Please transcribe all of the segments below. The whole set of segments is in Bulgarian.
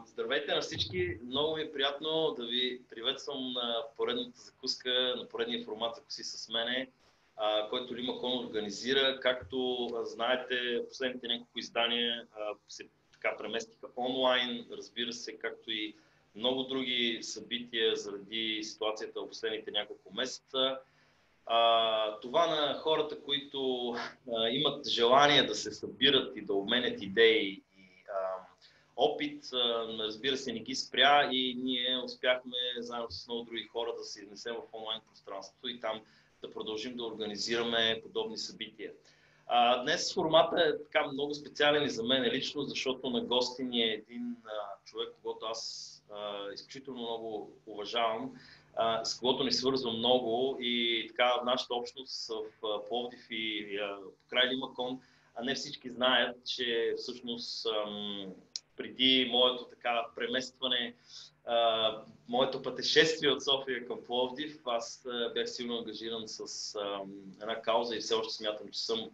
Здравейте на всички! Много ми е приятно да ви приветствам на поредната закуска, на поредния формат "Закуси с мене", който Лимакон организира. Както знаете, последните няколко издания се така преместиха онлайн, разбира се, както и много други събития заради ситуацията в последните няколко месеца. Това на хората, които имат желание да се събират и да обменят идеи и опит, разбира се, не ги спря и ние успяхме заедно с много други хора да се изнесем в онлайн пространството и там да продължим да организираме подобни събития. Днес формата е така много специален и за мен лично, защото на гости ни е един човек, когото аз изключително много уважавам, с когото ни свързва много и така в нашата общност в Пловдив и покрай Лимакон, не всички знаят, че всъщност преди моето така преместване, моето пътешествие от София към Пловдив, аз бях силно ангажиран с една кауза и все още смятам, че съм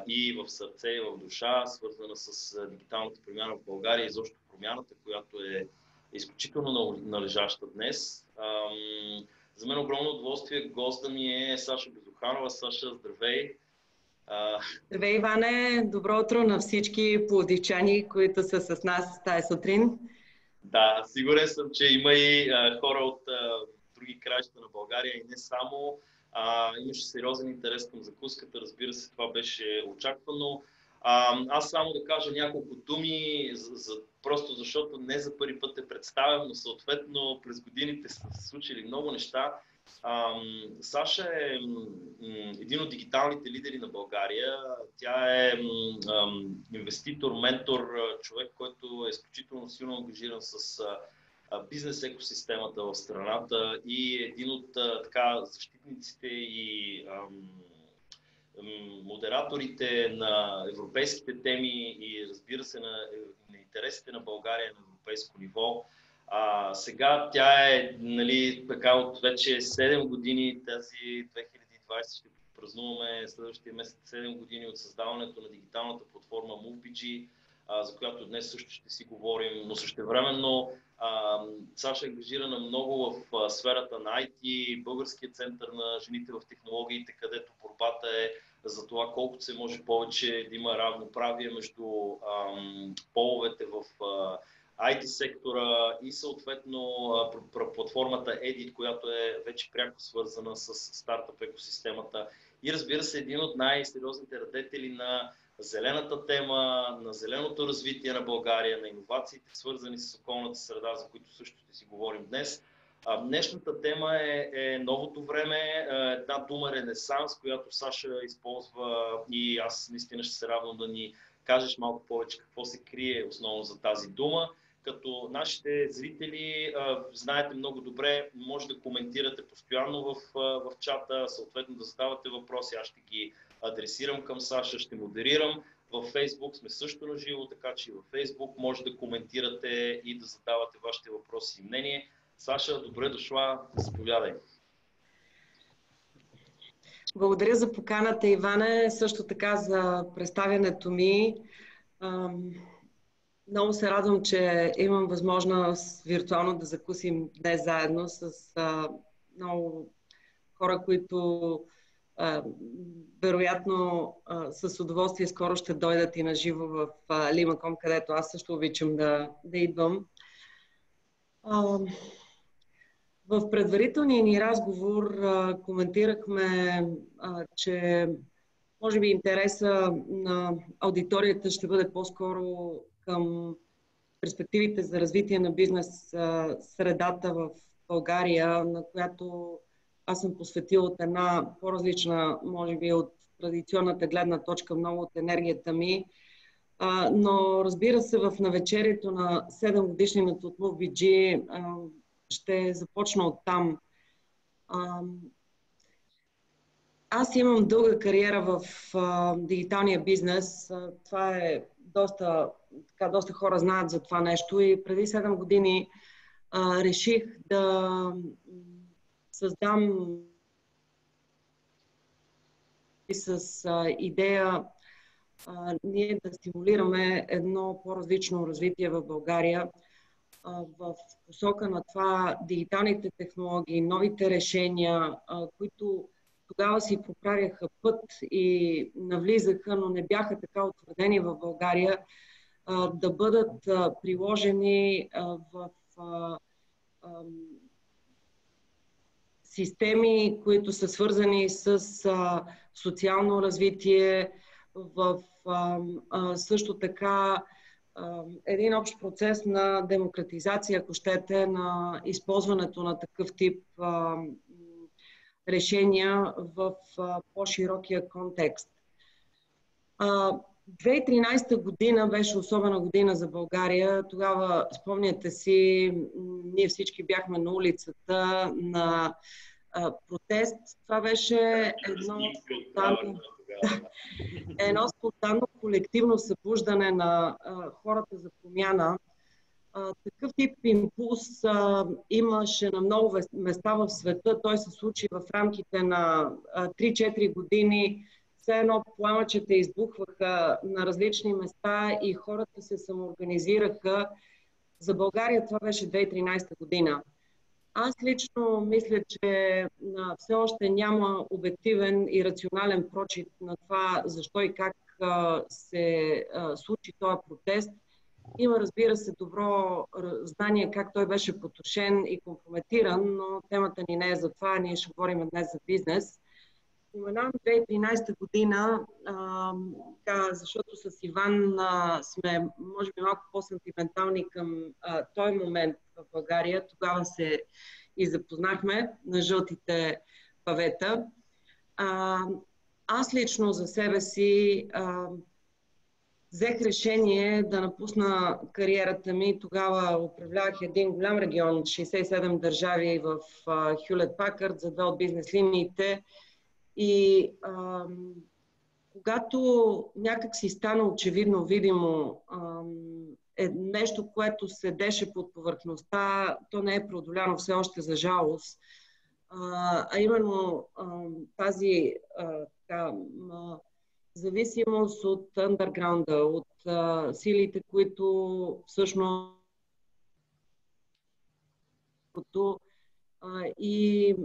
и в сърце, и в душа, свързана с дигиталната промяна в България и защо промяната, която е изключително належаща днес. За мен огромно удоволствие гостта ми е Саша Безуханова. Саша, здравей! Здравей, Иване! Добро утро на всички пловдивчани, които са с нас тази сутрин. Да, сигурен съм, че има и хора от други краища на България и не само. Имаше сериозен интерес към закуската, разбира се, това беше очаквано. Аз само да кажа няколко думи, просто защото не за първи път те представям, но съответно през годините са се случили много неща. Саша е един от дигиталните лидери на България. Тя е инвеститор, ментор, човек, който е изключително силно ангажиран с бизнес екосистемата в страната и един от така защитниците и модераторите на европейските теми и разбира се на интересите на България на европейско ниво. Сега тя е, нали, така от вече 7 години, тази 2020 ще празнуваме следващия месец 7 години от създаването на дигиталната платформа MoveBG, за която днес също ще си говорим, но същевременно Саша е ангажирана много в сферата на IT, Българския център на жените в технологиите, където борбата е за това колкото се може повече да има равноправие между половете в IT сектора и съответно платформата Edit, която е вече пряко свързана с стартъп екосистемата и разбира се един от най-сериозните радетели на зелената тема, на зеленото развитие на България, на иновациите, свързани с околната среда, за които също ще си говорим днес. Днешната тема е новото време, една дума ренесанс, която Саша използва и аз наистина ще се радвам да ни кажеш малко повече какво се крие основно за тази дума. Като нашите зрители, знаете много добре, може да коментирате постоянно в чата, съответно да задавате въпроси, аз ще ги адресирам към Саша, ще модерирам. В Facebook сме също на живо, така че и в Facebook може да коментирате и да задавате вашите въпроси и мнение. Саша, добре дошла, заповядай. Благодаря за поканата, Иване, също така за представянето ми. Много се радвам, че имам възможност виртуално да закусим днес заедно с много хора, които вероятно с удоволствие скоро ще дойдат и на живо в Лимакон, където аз също обичам да идвам. В предварителния ни разговор коментирахме, че може би интереса на аудиторията ще бъде по-скоро към перспективите за развитие на бизнес средата в България, на която аз съм посветила от една по-различна, може би от традиционната гледна точка, много от енергията ми. Но разбира се, в навечерието на 7 годишнината от MoveBG ще започна от там. Аз имам дълга кариера в дигиталния бизнес. Това е доста хора знаят за това нещо и преди 7 години реших да създам с идея ние да стимулираме едно по-различно развитие в България в посока на това дигиталните технологии, новите решения, които тогава си проправяха път и навлизаха, но не бяха така утвърдени в България, да бъдат приложени в системи, които са свързани с социално развитие, в също така един общ процес на демократизация, ако щете, на използването на такъв тип решения в по-широкия контекст. 2013 година беше особена година за България. Тогава, спомняте си, ние всички бяхме на улицата на протест. Това беше едно спонтанно колективно събуждане на хората за промяна. Такъв тип импулс имаше на много места в света. Той се случи в рамките на 3-4 години. Все едно пламъчета избухваха на различни места и хората се самоорганизираха. За България това беше 2013 година. Аз лично мисля, че все още няма обективен и рационален прочит на това защо и как се случи този протест. Има, разбира се, добро знание как той беше потушен и компрометиран, но темата ни не е за това. Ние ще говорим днес за бизнес. Споменавам 2013 година, защото с Иван сме, може би, малко по-сантиментални към този момент в България. Тогава се и запознахме на жълтите павета. Аз лично за себе си взех решение да напусна кариерата ми. Тогава управлявах един голям регион, 67 държави в Хюлет Пакард за 2 от бизнес линиите. И когато някак си стана очевидно, видимо, нещо, което седеше под повърхността, то не е преодоляно все още за жалост, а именно тази зависимост от андерграунда, от силите, които всъщност и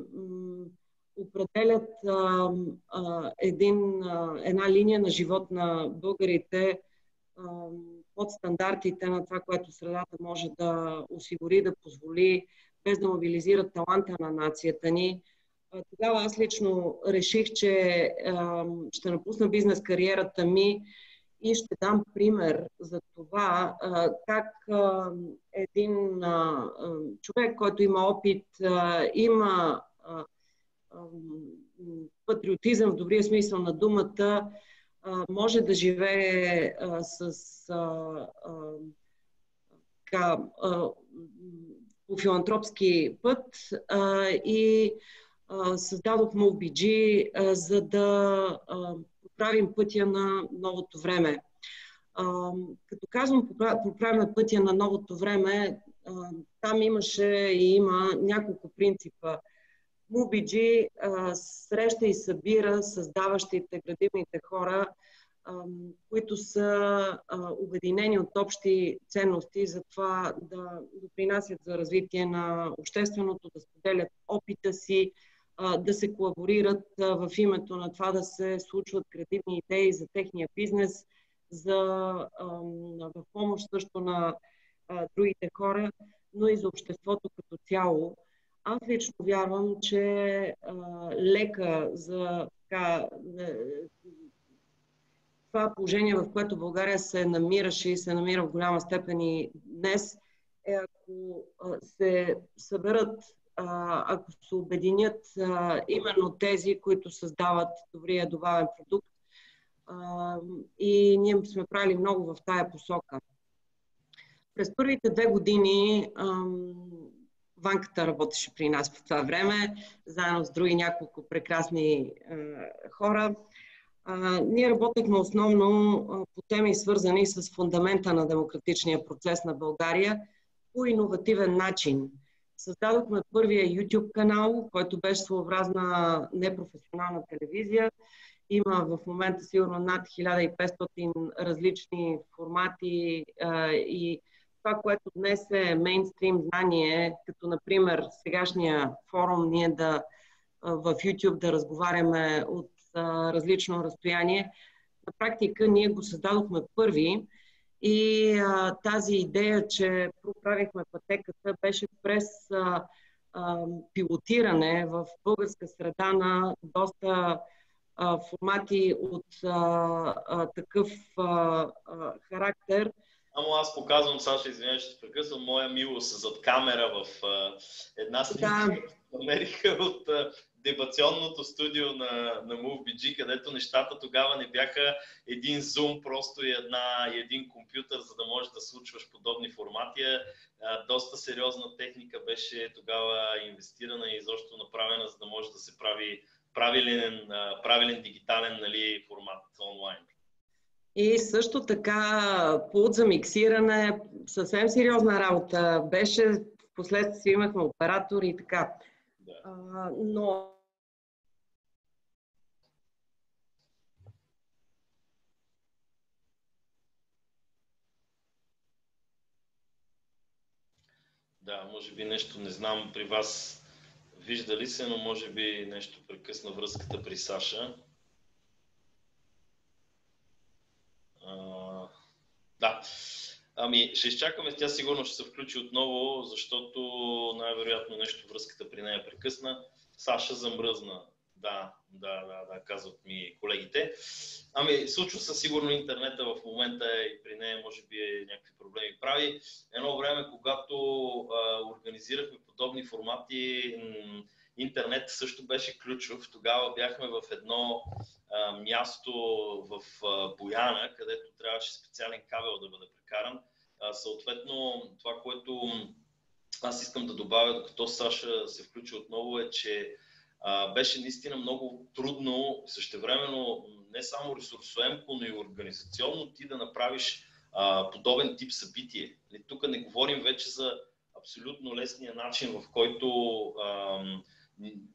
определят една линия на живот на българите под стандартите на това, което средата може да осигури, да позволи, без да мобилизират таланта на нацията ни. Тогава аз лично реших, че ще напусна бизнес кариерата ми и ще дам пример за това как един човек, който има опит, има патриотизъм в добрия смисъл на думата, може да живее по филантропски път и създадохме OBG, за да поправим пътя на новото време. Като казвам поправим пътя на новото време, там имаше и има няколко принципа. MUBG среща и събира създаващите, градивните хора, които са обединени от общи ценности за това да допринасят за развитие на общественото, да споделят опита си, да се колаборират в името на това да се случват градивни идеи за техния бизнес, в помощ също на другите хора, но и за обществото като цяло. Аз лично вярвам, че лека за това положение, в което България се намираше и се намира в голяма степен и днес, е ако се съберат, ако се обединят именно тези, които създават добрия добавен продукт. И ние сме правили много в тая посока. През първите 2 години Ванката работеше при нас по това време, заедно с други няколко прекрасни хора. Ние работехме основно по теми, свързани с фундамента на демократичния процес на България по иновативен начин. Създадохме първия YouTube канал, който беше своеобразна непрофесионална телевизия има в момента сигурно над 1500 различни формати и това, което днес е мейнстрим знание, като например сегашния форум, ние в YouTube да разговаряме от различно разстояние, на практика ние го създадохме първи и тази идея, че проправихме пътеката, беше през пилотиране в българска среда на доста формати от такъв характер. Само аз показвам, Саша, извинявай, че те прекъсвам, моя милост зад камера в една снимка, намериха от дебационното студио на MoveBG, където нещата тогава не бяха един зум, просто и един компютър, за да можеш да случваш подобни формати. Доста сериозна техника беше тогава инвестирана и изобщо направена, за да може да се прави правилен дигитален, нали, формат онлайн. И също така пулт за миксиране, съвсем сериозна работа беше. Впоследствие имахме оператори и така. Да. Но да, може би нещо, не знам при вас вижда ли се, но може би нещо прекъсна връзката при Саша. Да. Ами, ще изчакаме, тя сигурно ще се включи отново, защото най-вероятно нещо връзката при нея прекъсна. Саша замръзна. Да, казват ми колегите. Ами, случва се сигурно интернета в момента и при нея може би някакви проблеми прави. Едно време, когато организирахме подобни формати, интернет също беше ключов. Тогава бяхме в едно място в Бояна, където трябваше специален кабел да бъде прекаран. Съответно, това, което аз искам да добавя, докато Саша се включи отново, е, че беше наистина много трудно, същевременно не само ресурсоемко, но и организационно ти да направиш подобен тип събитие. Тук не говорим вече за абсолютно лесния начин, в който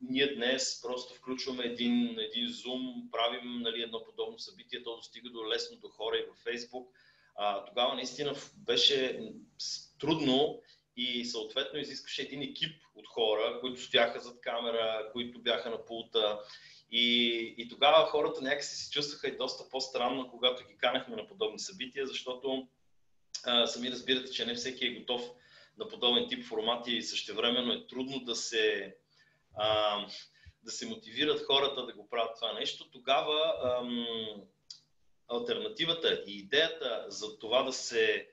ние днес просто включваме един Zoom, правим, нали, едно подобно събитие, то достига лесно до хора и във Facebook. Тогава наистина беше трудно и съответно изискваше един екип от хора, които стояха зад камера, които бяха на пулта. И тогава хората някакси се чувстваха и доста по-странно, когато ги канахме на подобни събития, защото сами разбирате, че не всеки е готов на подобен тип формати и същевременно е трудно да се мотивират хората да го правят това нещо. Тогава алтернативата и идеята за това да се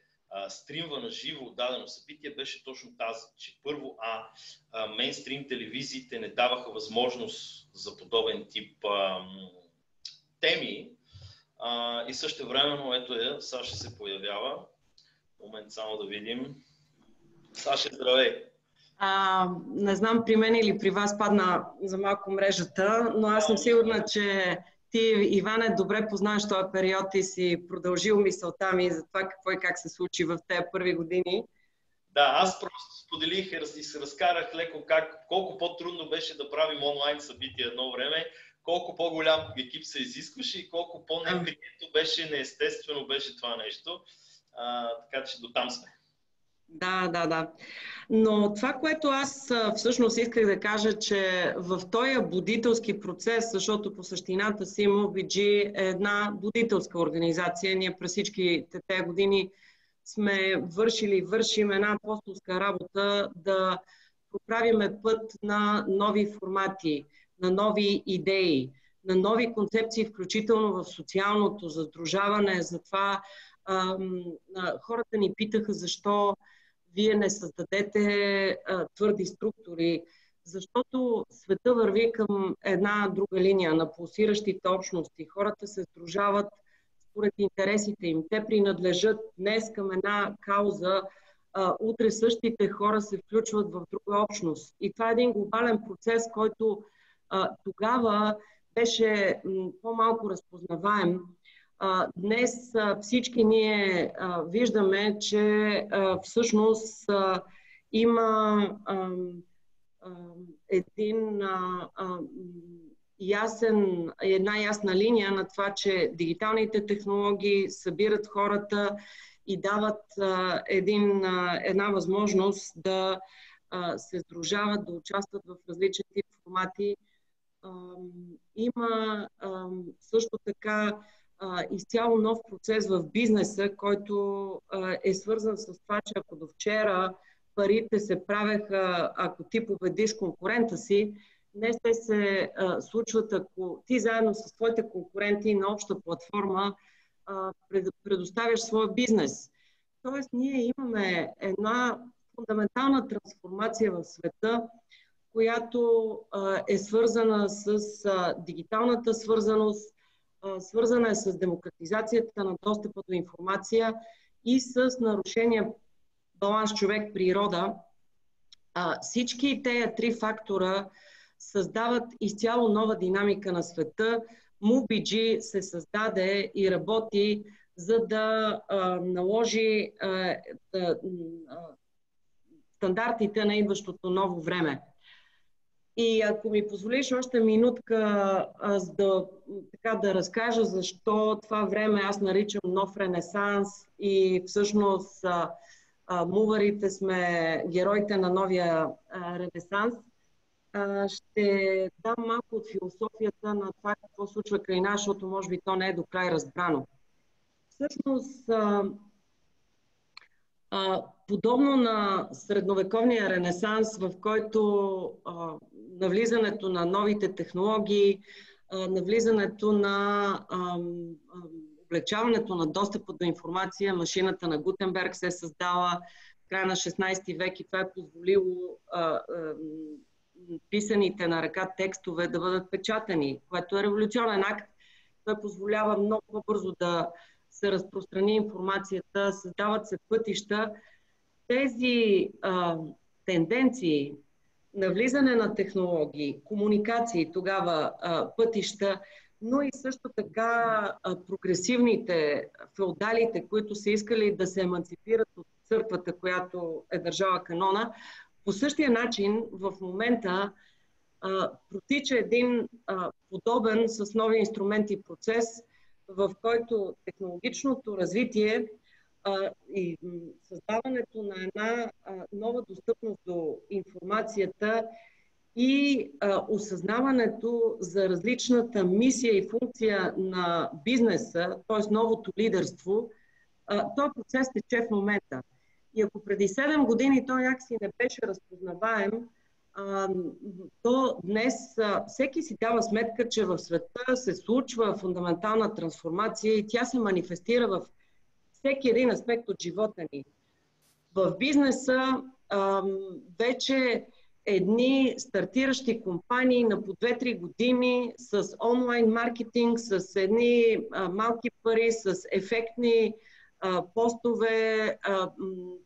стримва на живо дадено събитие беше точно тази, че първо мейнстрим телевизиите не даваха възможност за подобен тип теми и същевременно, ето Саша се появява. Момент само да видим. Саша, здравей! Не знам при мен или при вас падна за малко мрежата, но аз съм сигурна, че ти, Иване, добре познаваш този период и си продължил мисълта ми за това какво и как се случи в тези първи години. Да, аз просто споделих и се разкарах леко колко по-трудно беше да правим онлайн събития едно време, колко по-голям екип се изискваше и колко по-неприятно беше, неестествено беше това нещо. Така че дотам сме. Да. Но това, което аз всъщност исках да кажа, че в този будителски процес, защото по същината си MoveBG е една будителска организация, ние през всичките тези години сме вършим една апостолска работа да проправиме път на нови формати, на нови идеи, на нови концепции, включително в социалното, за сдружаване. Затова хората ни питаха защо вие не създадете твърди структури, защото света върви към една друга линия на пулсиращите общности. Хората се сдружават според интересите им. Те принадлежат днес към една кауза, утре същите хора се включват в друга общност. И това е един глобален процес, който тогава беше по-малко разпознаваем. Днес всички ние виждаме, че всъщност има един една ясна линия на това, че дигиталните технологии събират хората и дават една възможност да се сдружават, да участват в различни тип формати. Има също така изцяло нов процес в бизнеса, който е свързан с това, че ако до вчера парите се правеха, ако ти победиш конкурента си, днес те се случват, ако ти заедно с твоите конкуренти на обща платформа предоставяш своя бизнес. Тоест, ние имаме една фундаментална трансформация в света, която е свързана с дигиталната свързаност, свързана е с демократизацията на достъпа до информация и с нарушения баланс човек-природа. Всички тези три фактора създават изцяло нова динамика на света. MoveBG се създаде и работи, за да наложи стандартите на идващото ново време. И ако ми позволиш още минутка, аз да разкажа защо това време аз наричам нов ренесанс и всъщност муварите сме героите на новия ренесанс. Ще дам малко от философията на това какво случва край нас, защото може би то не е до край разбрано. Всъщност, подобно на средновековния ренесанс, в който навлизането на новите технологии, навлизането на облегчаването на достъпа до информация, машината на Гутенберг се е създала в края на 16 век и това е позволило писаните на ръка текстове да бъдат печатани, което е революционен акт. Той позволява много по-бързо да се разпространи информацията, създават се пътища. Тези тенденции на влизане на технологии, комуникации, тогава пътища, но и също така прогресивните феодалите, които са искали да се еманципират от църквата, която е държала канона, по същия начин в момента протича един подобен с нови инструменти процес, в който технологичното развитие и създаването на една нова достъпност до информацията и осъзнаването за различната мисия и функция на бизнеса, т.е. новото лидерство, този процес тече в момента. И ако преди 7 години той някакси не беше разпознаваем, то днес всеки си дава сметка, че в света се случва фундаментална трансформация и тя се манифестира в всеки един аспект от живота ни. В бизнеса вече едни стартиращи компании на по 2-3 години с онлайн маркетинг, с едни малки пари, с ефектни постове,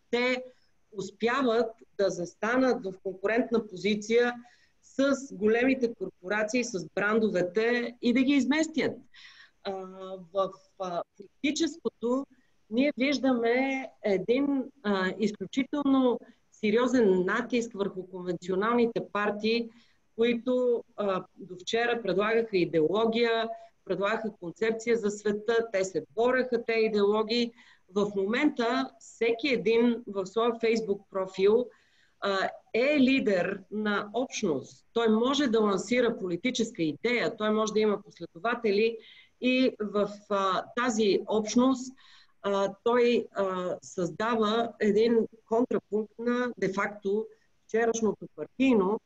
те успяват да застанат в конкурентна позиция с големите корпорации, с брандовете и да ги изместят. В политическото ние виждаме един изключително сериозен натиск върху конвенционалните партии, които до вчера предлагаха идеология, предлагаха концепция за света, те се бореха тези идеологии. В момента всеки един в своя Фейсбук профил е лидер на общност. Той може да лансира политическа идея, той може да има последователи и в тази общност той създава един контрапункт на де-факто вчерашното партийно.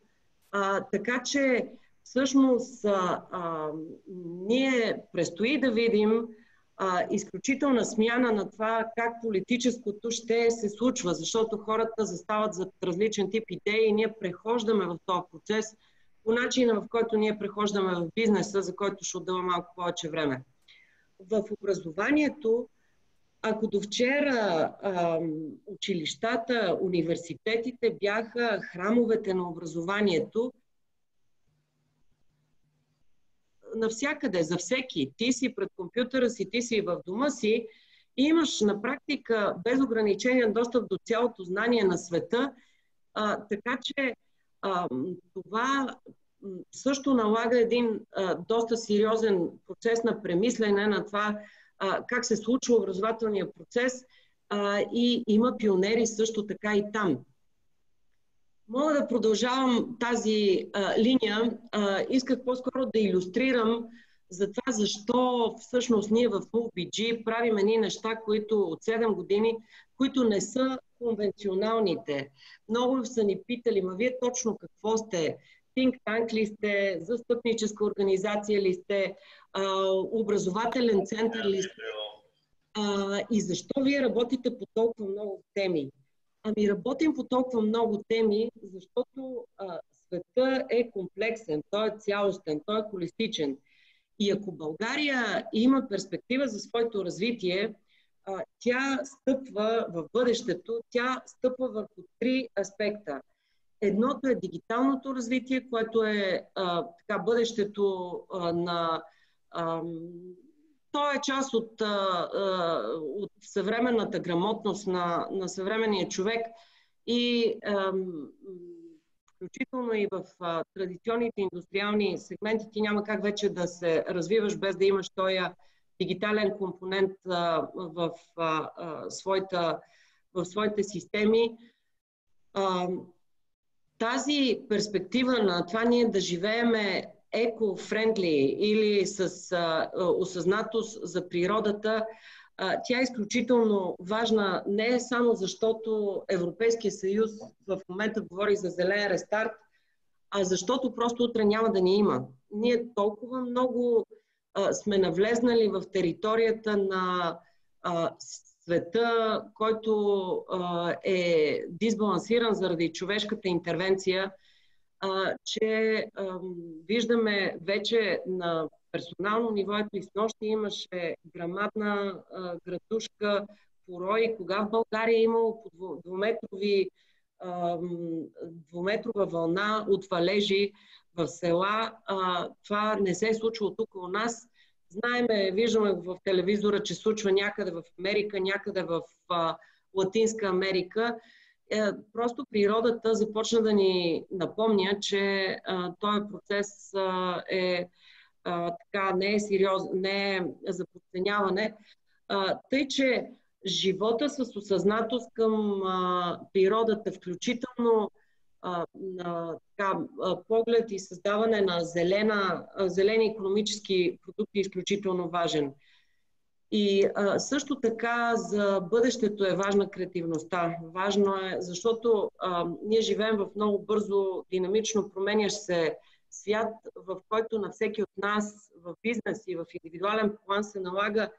Така че всъщност ние предстои да видим изключителна смяна на това как политическото ще се случва, защото хората застават зад различен тип идеи и ние прехождаме в този процес по начина, в който ние прехождаме в бизнеса, за който ще отдава малко повече време. В образованието, ако до вчера училищата, университетите бяха храмовете на образованието, навсякъде, за всеки. Ти си пред компютъра си, ти си в дома си и имаш на практика безограничен достъп до цялото знание на света. Така че това също налага един доста сериозен процес на премислене на това как се случва образователния процес и има пионери също така и там. Мога да продължавам тази линия. Исках по-скоро да илюстрирам за това защо всъщност ние в MoveBG правим едни неща, които от 7 години, които не са конвенционалните. Много са ни питали, вие точно какво сте? Think Tank ли сте? Застъпническа организация ли сте? Образователен център ли сте? И защо вие работите по толкова много теми? Работим по толкова много теми, защото света е комплексен, той е цялостен, той е холистичен. И ако България има перспектива за своето развитие, тя стъпва в бъдещето, тя стъпва върху 3 аспекта. Едното е дигиталното развитие, което е бъдещето на... То е част от съвременната грамотност на съвременния човек и включително и в традиционните индустриални сегменти ти няма как вече да се развиваш без да имаш този дигитален компонент в своите системи. Тази перспектива на това ние да живееме еко-френдли или с осъзнатост за природата, тя е изключително важна не само защото Европейския съюз в момента говори за зелен рестарт, а защото просто утре няма да ни има. Ние толкова много сме навлезнали в територията на света, който е дисбалансиран заради човешката интервенция, че виждаме вече на персонално ниво, ето и снощи имаше грамадна градушка порой, кога в България е имало по двуметрова вълна от валежи в села. Това не се е случило тук у нас. Знаеме, виждаме в телевизора, че случва някъде в Америка, някъде в Латинска Америка. Просто природата започна да ни напомня, че този процес не е сериозен, не е за подценяване. Тъй, че живота с осъзнатост към природата, включително поглед и създаване на зелени икономически продукти е изключително важен. И също така за бъдещето е важна креативността. Важно е, защото ние живеем в много бързо, динамично променящ се свят, в който на всеки от нас в бизнес и в индивидуален план се налага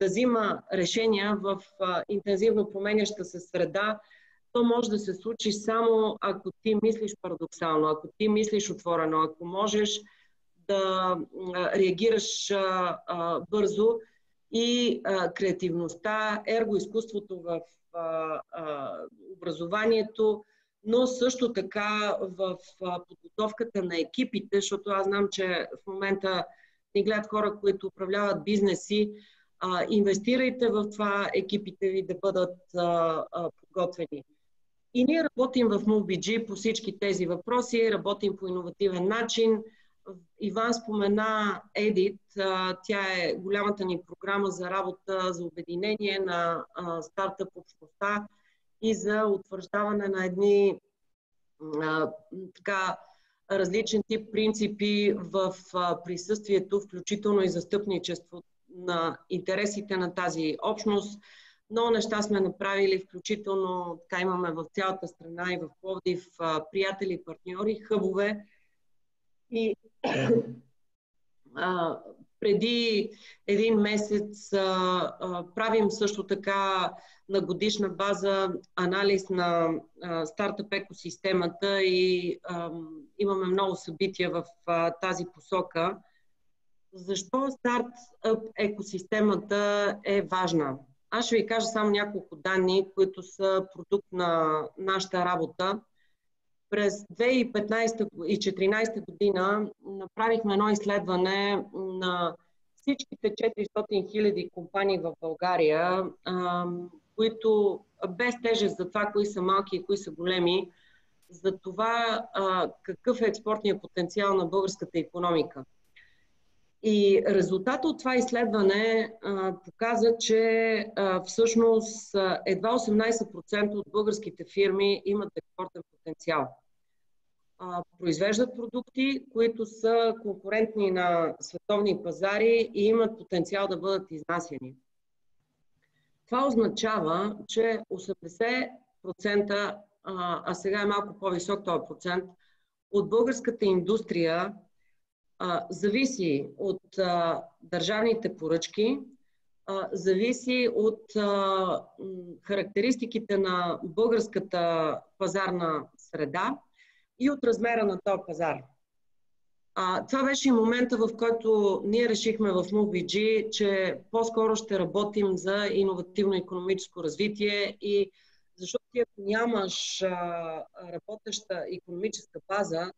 да взима решения в интензивно променяща се среда. То може да се случи само ако ти мислиш парадоксално, ако ти мислиш отворено, ако можеш да реагираш бързо. И креативността, ергоизкуството в образованието, но също така в подготовката на екипите, защото аз знам, че в момента ни гледат хора, които управляват бизнеси. Инвестирайте в това екипите ви да бъдат подготвени. И ние работим в MoveBG по всички тези въпроси, работим по иновативен начин. Иван спомена EDIT, тя е голямата ни програма за работа, за обединение на стартъп общността и за утвърждаване на едни различен тип принципи в присъствието, включително и застъпничество на интересите на тази общност. Много неща сме направили, включително така имаме в цялата страна и в Пловдив приятели, партньори, хъбове. И преди един месец правим също така на годишна база анализ на стартъп екосистемата и имаме много събития в тази посока. Защо стартъп екосистемата е важна? Аз ще ви кажа само няколко данни, които са продукт на нашата работа. През 2015 и 2014 година направихме едно изследване на всичките 400 000 компании в България, които без тежест за това, кои са малки и кои са големи, за това какъв е експортният потенциал на българската икономика. И резултатът от това изследване показа, че всъщност едва 18% от българските фирми имат експортен потенциал. Произвеждат продукти, които са конкурентни на световни пазари и имат потенциал да бъдат изнасяни. Това означава, че 80%, а сега е малко по-висок този процент, от българската индустрия зависи от държавните поръчки, зависи от характеристиките на българската пазарна среда и от размера на този пазар. Това беше и момента, в който ние решихме в MoveBG, че по-скоро ще работим за иновативно икономическо развитие, и защото ти, ако нямаш работеща икономическа база,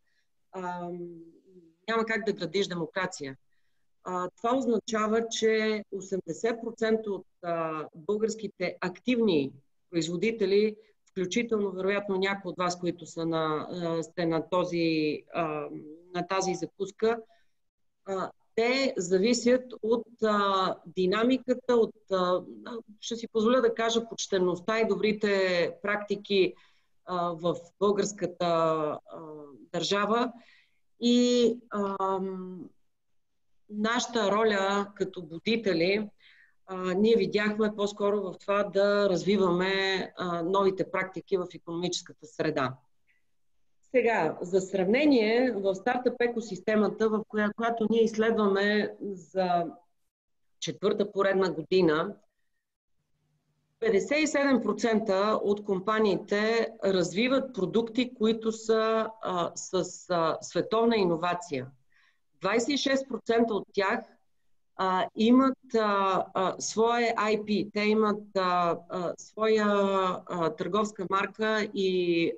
няма как да градиш демокрация. Това означава, че 80% от българските активни производители, включително вероятно някои от вас, които са сте на тази закуска, те зависят от динамиката, ще си позволя да кажа, почтеността и добрите практики в българската държава. И нашата роля като будители, ние видяхме по-скоро в това да развиваме новите практики в икономическата среда. Сега, за сравнение, в стартъп екосистемата, в която ние изследваме за четвърта поредна година, 57% от компаниите развиват продукти, които са с световна иновация. 26% от тях имат своя IP, те имат своя търговска марка и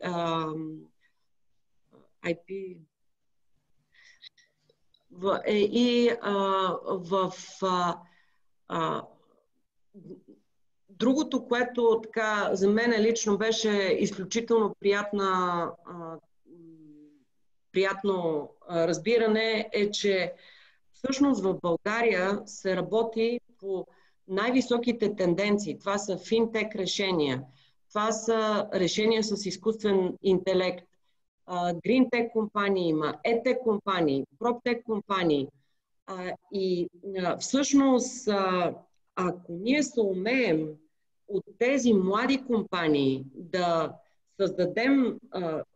IP. Другото, което така за мен лично беше изключително приятно разбиране, е, че всъщност в България се работи по най-високите тенденции. Това са финтек решения, това са решения с изкуствен интелект, гринтек компании има, етек компании, проптек компании. И всъщност, ако ние се умеем от тези млади компании да създадем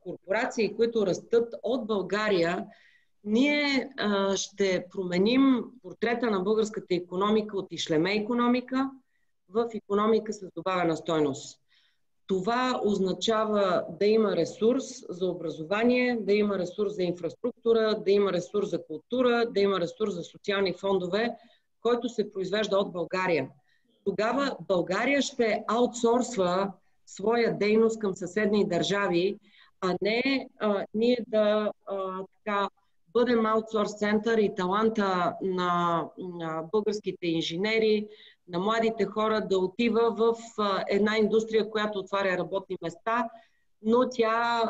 корпорации, които растат от България, ние ще променим портрета на българската икономика от ишлеме икономика в икономика с добавена стойност. Това означава да има ресурс за образование, да има ресурс за инфраструктура, да има ресурс за култура, да има ресурс за социални фондове, който се произвежда от България. Тогава България ще аутсорсва своя дейност към съседни държави, а не ние да бъдем аутсорс център и таланта на българските инженери, на младите хора да отива в една индустрия, която отваря работни места, но тя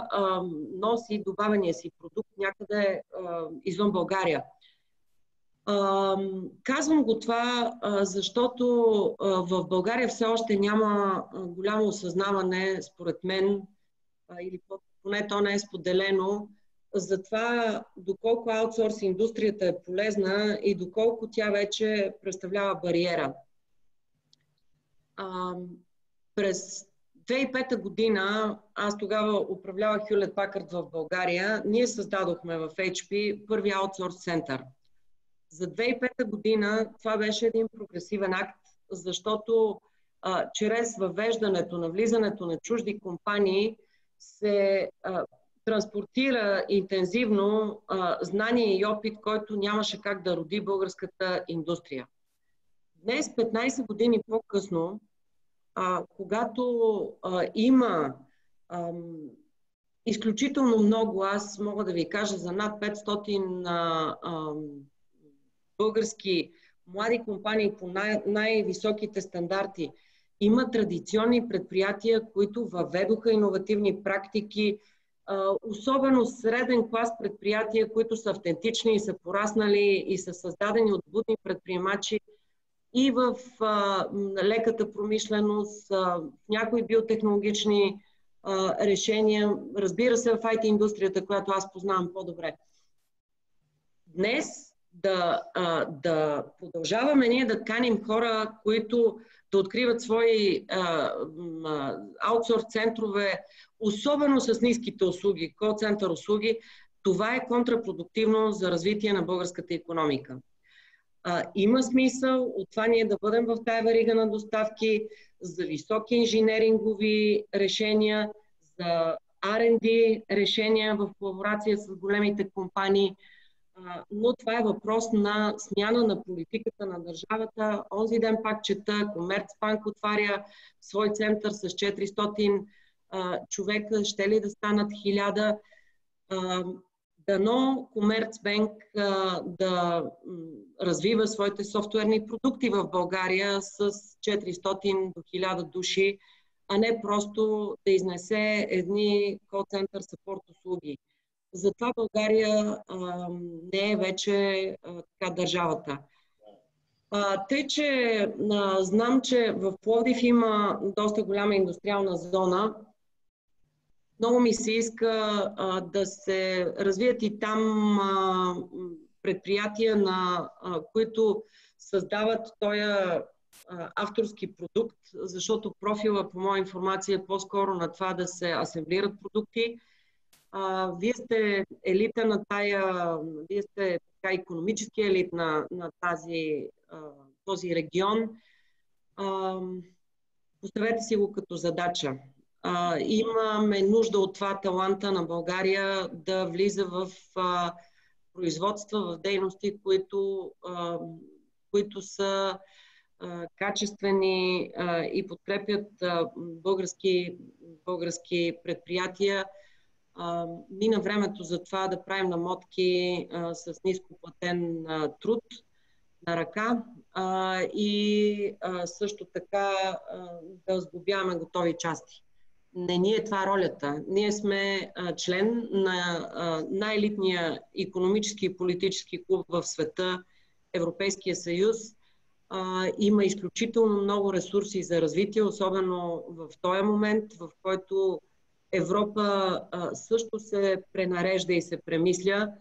носи добавения си продукт някъде извън България. Казвам го това, защото в България все още няма голямо осъзнаване, според мен, или поне то не е споделено, за това доколко аутсорс индустрията е полезна и доколко тя вече представлява бариера. През 2005 година, аз тогава управлявах Hewlett Packard в България, ние създадохме в HP първи аутсорс център. За 2005 година това беше един прогресивен акт, защото чрез въвеждането, навлизането на чужди компании се транспортира интензивно знание и опит, който нямаше как да роди българската индустрия. Днес, 15 години по-късно, когато има изключително много, аз мога да ви кажа за над 500 български млади компании по най-високите стандарти, има традиционни предприятия, които въведоха иновативни практики, особено среден клас предприятия, които са автентични и са пораснали и са създадени от будни предприемачи и в леката промишленост, в някои биотехнологични решения, разбира се в IT индустрията, която аз познавам по-добре. Днес да продължаваме ние да каним хора, които да откриват свои аутсорс центрове, особено с ниските услуги, кол-център услуги, това е контрапродуктивно за развитие на българската икономика. Има смисъл от това ние да бъдем в тая верига на доставки за високи инженерингови решения, за R&D решения в колаборация с големите компании, но това е въпрос на смяна на политиката на държавата. Онзи ден пак чета, Комерцбанк отваря свой център с 400 човека, ще ли да станат 1000. Дано Комерцбанк да развива своите софтуерни продукти в България с 400 до 1000 души, а не просто да изнесе едни кол-център съпорт услуги. Затова България не е вече така държавата. Тъй, че знам, че в Пловдив има доста голяма индустриална зона. Много ми се иска да се развият и там предприятия, които създават този авторски продукт, защото профила, по моя информация, е по-скоро на това да се асемблират продукти. Вие сте елита на вие сте така икономически елит на този регион. Поставете си го като задача. Имаме нужда от това таланта на България да влиза в производства, в дейности, които са качествени и подкрепят български предприятия. Мина времето за това да правим намотки с нископлатен труд на ръка и също така да сглобяваме готови части. Не ни е това ролята. Ние сме член на най-елитния икономически и политически клуб в света, Европейския съюз. Има изключително много ресурси за развитие, особено в този момент, в който Европа също се пренарежда и се премисля.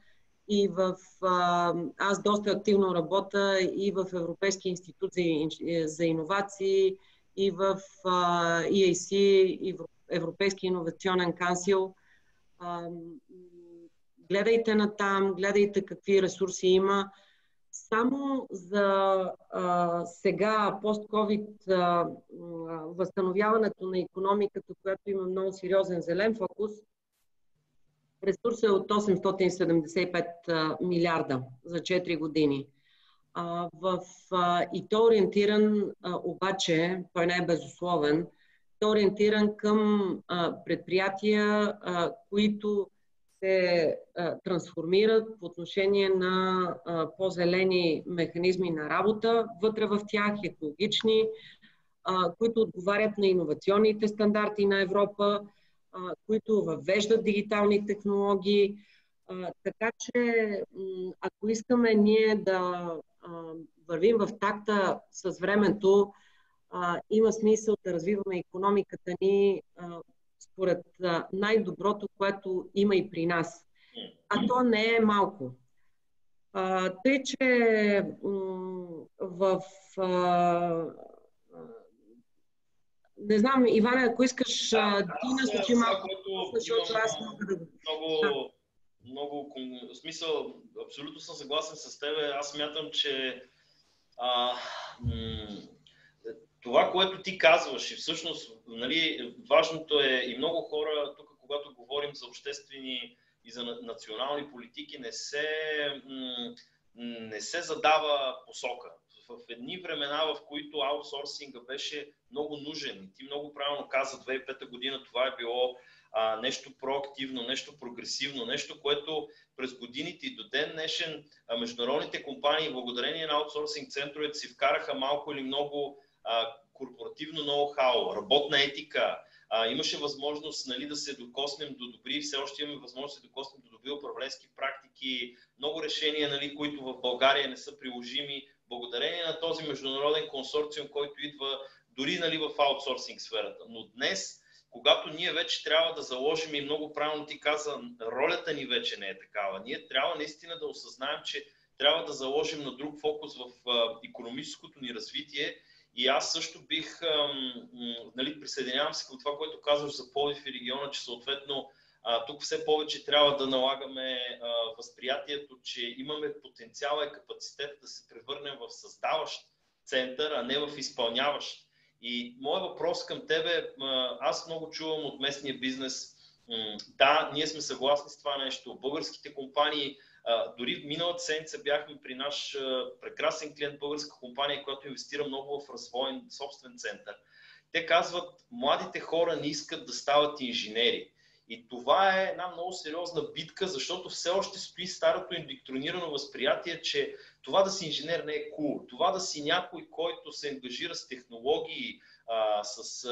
И аз доста активно работя и в Европейския институт за иновации, и в EAC, и в Европейски иновационен кансил. Гледайте натам, гледайте какви ресурси има. Само за сега, пост-ковид, възстановяването на икономиката, която има много сериозен зелен фокус, ресурсът е от 875 милиарда за 4 години. И то ориентиран, обаче, той не е безусловен, той е ориентиран към предприятия, които се трансформират по отношение на по-зелени механизми на работа, вътре в тях екологични, които отговарят на иновационните стандарти на Европа, които въвеждат дигитални технологии. Така че, ако искаме ние да вървим в такта с времето, има смисъл да развиваме икономиката ни според най-доброто, което има и при нас. А то не е малко. Тъй, че не знам, Иване, ако искаш, ти насочи малко, защото аз мога да го... Много смисъл, абсолютно съм съгласен с тебе. Аз смятам, че това, което ти казваш, и всъщност нали, важното е и много хора, тук когато говорим за обществени и за национални политики, не се задава посока. В едни времена, в които аутсорсинга беше много нужен, и ти много правилно каза, 2005 година това е било нещо проактивно, нещо прогресивно, нещо, което през годините и до ден днешен международните компании, благодарение на аутсорсинг центровете, си вкараха малко или много корпоративно ноу-хау, работна етика, Имаше възможност, нали, да се докоснем до добри, все още имаме възможност да се докоснем до добри управленски практики, много решения, нали, които в България не са приложими, благодарение на този международен консорциум, който идва дори, нали, в аутсорсинг сферата. Но днес, когато ние вече трябва да заложим, и много правилно ти каза, ролята ни вече не е такава. Ние трябва наистина да осъзнаем, че трябва да заложим на друг фокус в икономическото ни развитие. И аз също бих, нали, присъединявам се към това, което казваш за Пловдив и региона, че съответно тук все повече трябва да налагаме възприятието, че имаме потенциала и капацитет да се превърнем в създаващ център, а не в изпълняващ. И моят въпрос към тебе, аз много чувам от местния бизнес, да, ние сме съгласни с това нещо, българските компании, дори миналата седмица бяхме при наш прекрасен клиент, българска компания, която инвестира много в развоен собствен център. Те казват, младите хора не искат да стават инженери. И това е една много сериозна битка, защото все още стои старото индоктронирано възприятие, че това да си инженер не е cool. Това да си някой, който се ангажира с технологии, с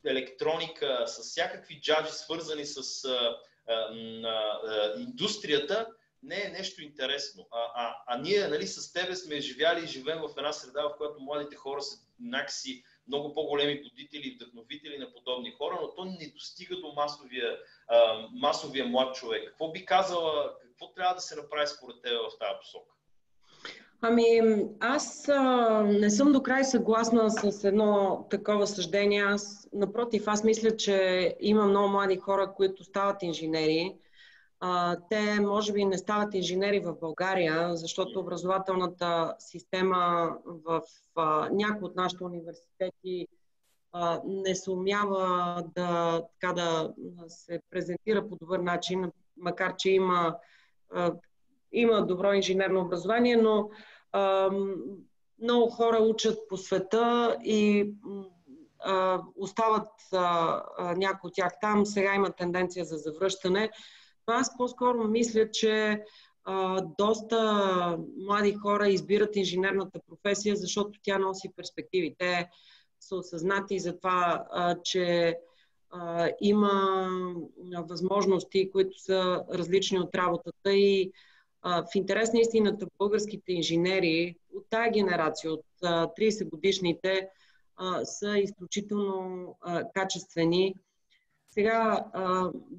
електроника, с всякакви джаджи, свързани с индустрията, не е нещо интересно. Ние, нали, с тебе сме живяли и живеем в една среда, в която младите хора са някакси много по-големи будители и вдъхновители на подобни хора, но то не достига до масовия млад човек. Какво би казала, какво трябва да се направи според тебе в тази посока? Ами, аз не съм до край съгласна с едно такова съждение. Напротив, аз мисля, че има много млади хора, които стават инженери. Те може би не стават инженери в България, защото образователната система в някои от нашите университети не съумява да се презентира по добър начин, макар че има добро инженерно образование, но много хора учат по света и остават някои от тях там. Сега има тенденция за завръщане. Аз по-скоро мисля, че доста млади хора избират инженерната професия, защото тя носи перспективи. Те са осъзнати за това, че има възможности, които са различни от работата и в интерес на истината българските инженери от тая генерация, от 30 годишните, са изключително качествени. Сега,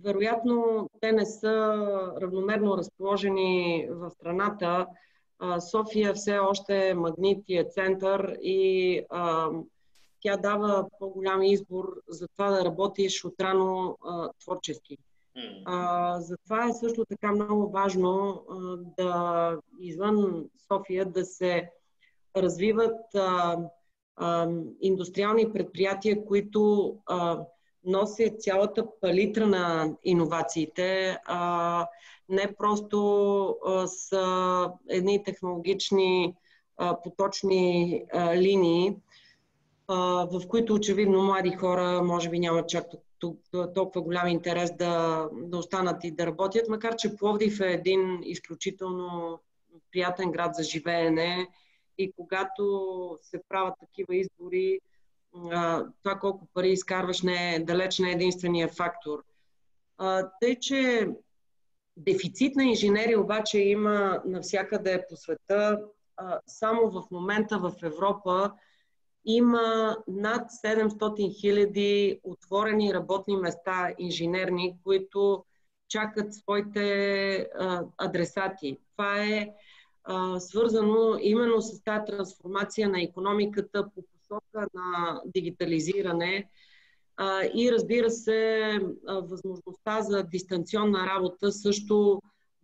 вероятно, те не са равномерно разположени в страната. София все още е магнит и е център и тя дава по-голям избор за това да работиш отрано творчески. Затова е също така много важно да извън София да се развиват индустриални предприятия, които носят цялата палитра на иновациите, не просто са едни технологични поточни линии, в които очевидно млади хора може би нямат чак толкова голям интерес да останат и да работят, макар че Пловдив е един изключително приятен град за живеене и когато се правят такива избори, това колко пари изкарваш далеч не е единствения фактор. Тъй, че дефицит на инженери обаче има навсякъде по света. Само в момента в Европа има над 700 хиляди отворени работни места инженерни, които чакат своите адресати. Това е свързано именно с тази трансформация на икономиката по посока на дигитализиране и разбира се, възможността за дистанционна работа също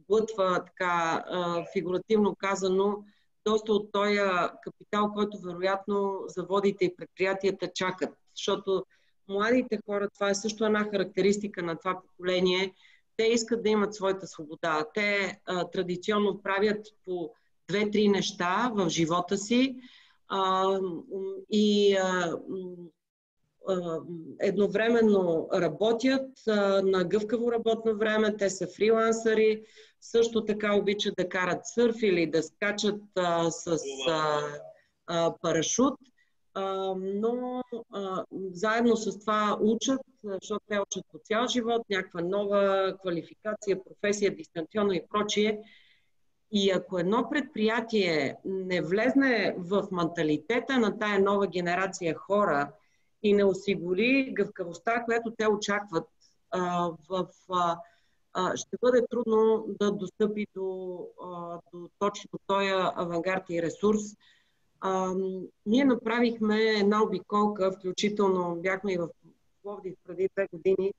блътва, така фигуративно казано, доста от този капитал, който вероятно заводите и предприятията чакат. Защото младите хора, това е също една характеристика на това поколение, те искат да имат своята свобода. Те традиционно правят по 2-3 неща в живота си и едновременно работят на гъвкаво работно време, те са фрилансъри, също така обичат да карат сърф или да скачат с парашут. но заедно с това учат, защото те учат по цял живот, някаква нова квалификация, професия, дистанционно и прочие. И ако едно предприятие не влезне в менталитета на тая нова генерация хора и не осигури гъвкавостта, която те очакват, ще бъде трудно да достъпи до точно този авангард и ресурс. Ние направихме една обиколка, включително бяхме и в Пловдив преди 2 години,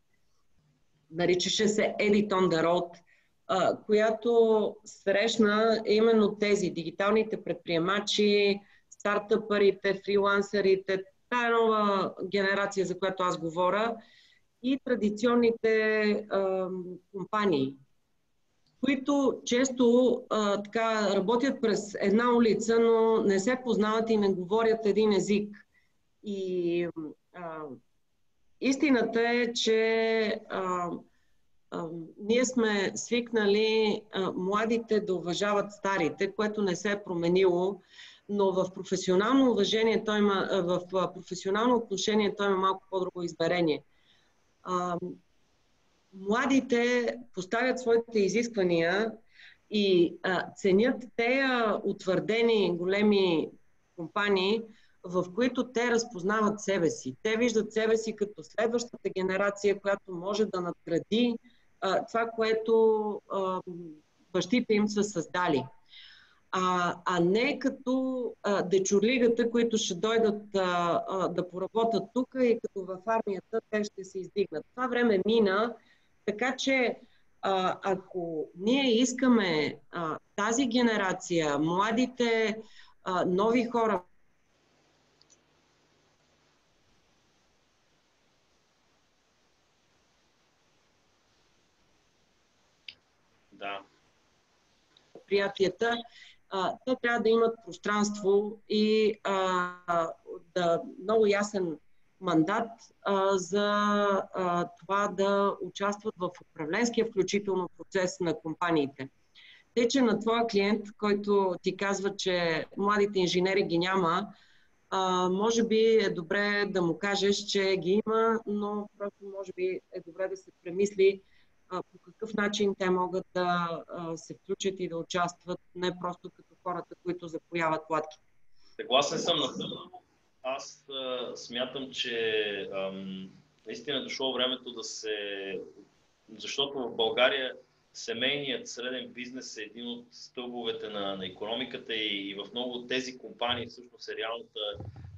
наричаше се Edit on the Road, която срещна именно тези дигиталните предприемачи, стартъпърите, фрилансерите, тая нова генерация, за която аз говоря, и традиционните компании, които често така работят през една улица, но не се познават и не говорят един език. И истината е, че ние сме свикнали младите да уважават старите, което не се е променило, но в професионално уважение в професионално отношение той има малко по-друго измерение. Младите поставят своите изисквания и ценят тези утвърдени големи компании, в които те разпознават себе си. Те виждат себе си като следващата генерация, която може да надгради това, което бащите им са създали. А не като дечурлигата, които ще дойдат да поработят тук и като в армията те ще се издигнат. Това време мина, така че ако ние искаме тази генерация, младите, нови хора, предприятията, те трябва да имат пространство и много ясен мандат за това да участват в управленския, включително процес на компаниите. Тъй, че на твоя клиент, който ти казва, че младите инженери ги няма, може би е добре да му кажеш, че ги има, но просто може би е добре да се премисли по какъв начин те могат да се включат и да участват, не просто като хората, които запояват платките. Съгласен съм напълно. Аз смятам, че наистина е дошло времето да се... Защото в България семейният среден бизнес е един от стълбовете на икономиката и в много от тези компании всъщност е реалната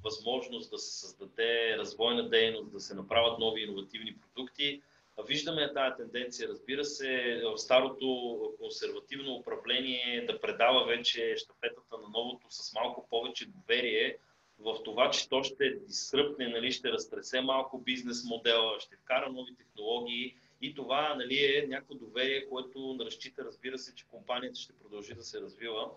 възможност да се създаде развойна дейност, да се направят нови иновативни продукти. Виждаме тази тенденция, разбира се, в старото консервативно управление да предава вече щафетата на новото с малко повече доверие в това, че то ще дисръпне, нали, ще разтресе малко бизнес модела, ще вкара нови технологии и това, нали, е някакво доверие, което разчита, разбира се, че компанията ще продължи да се развива.